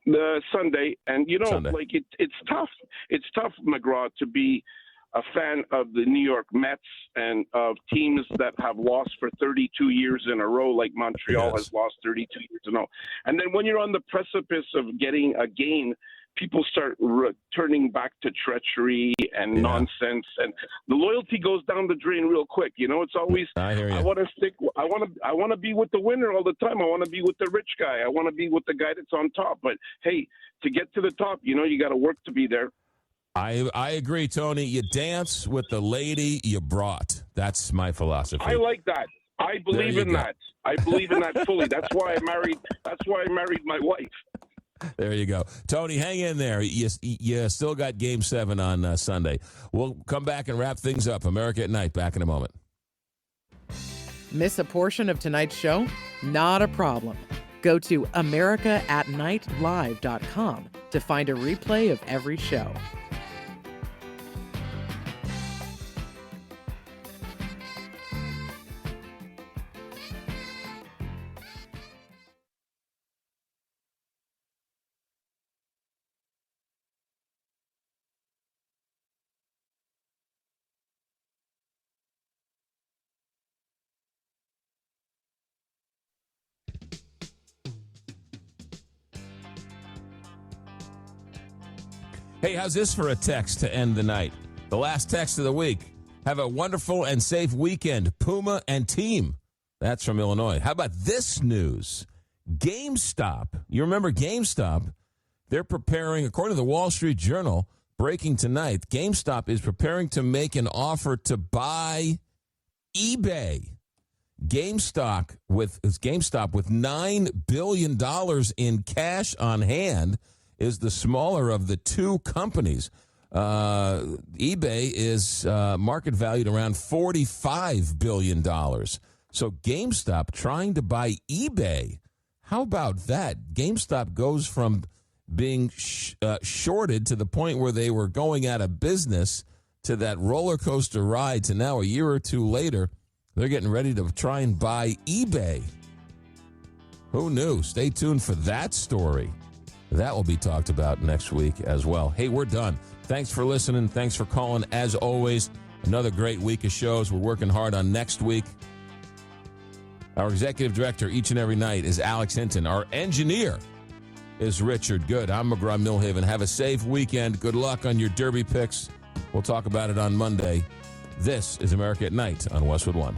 Speaker 14: The Sunday, and
Speaker 2: Sunday.
Speaker 14: like it's tough. It's tough, McGraw, to be a fan of the New York Mets and of teams that have lost for 32 years in a row, like Montreal has lost 32 years in a row. And then when you're on the precipice of getting a gain, people start returning back to treachery and nonsense, and the loyalty goes down the drain real quick. It's always
Speaker 2: I hear you.
Speaker 14: I want to be with the winner all the time. I want to be with the rich guy. I want to be with the guy that's on top. But hey, to get to the top, you got to work to be there.
Speaker 2: I agree, Tony. You dance with the lady you brought. That's my philosophy.
Speaker 14: I like that. I believe in that. I believe in that fully. That's why I married my wife.
Speaker 2: There you go. Tony, hang in there. You still got Game 7 on Sunday. We'll come back and wrap things up. America at Night, back in a moment.
Speaker 1: Miss a portion of tonight's show? Not a problem. Go to americaatnightlive.com to find a replay of every show.
Speaker 2: Hey, how's this for a text to end the night? The last text of the week. Have a wonderful and safe weekend, Puma and team. That's from Illinois. How about this news? GameStop. You remember GameStop? They're preparing, according to the Wall Street Journal, breaking tonight, GameStop is preparing to make an offer to buy eBay. GameStop with $9 billion in cash on hand is the smaller of the two companies. eBay is market valued around $45 billion. So GameStop trying to buy eBay. How about that? GameStop goes from being shorted to the point where they were going out of business to that roller coaster ride to now a year or two later, they're getting ready to try and buy eBay. Who knew? Stay tuned for that story. That will be talked about next week as well. Hey, we're done. Thanks for listening. Thanks for calling. As always, another great week of shows. We're working hard on next week. Our executive director each and every night is Alex Hinton. Our engineer is Richard Good. I'm McGraw Milhaven. Have a safe weekend. Good luck on your Derby picks. We'll talk about it on Monday. This is America at Night on Westwood One.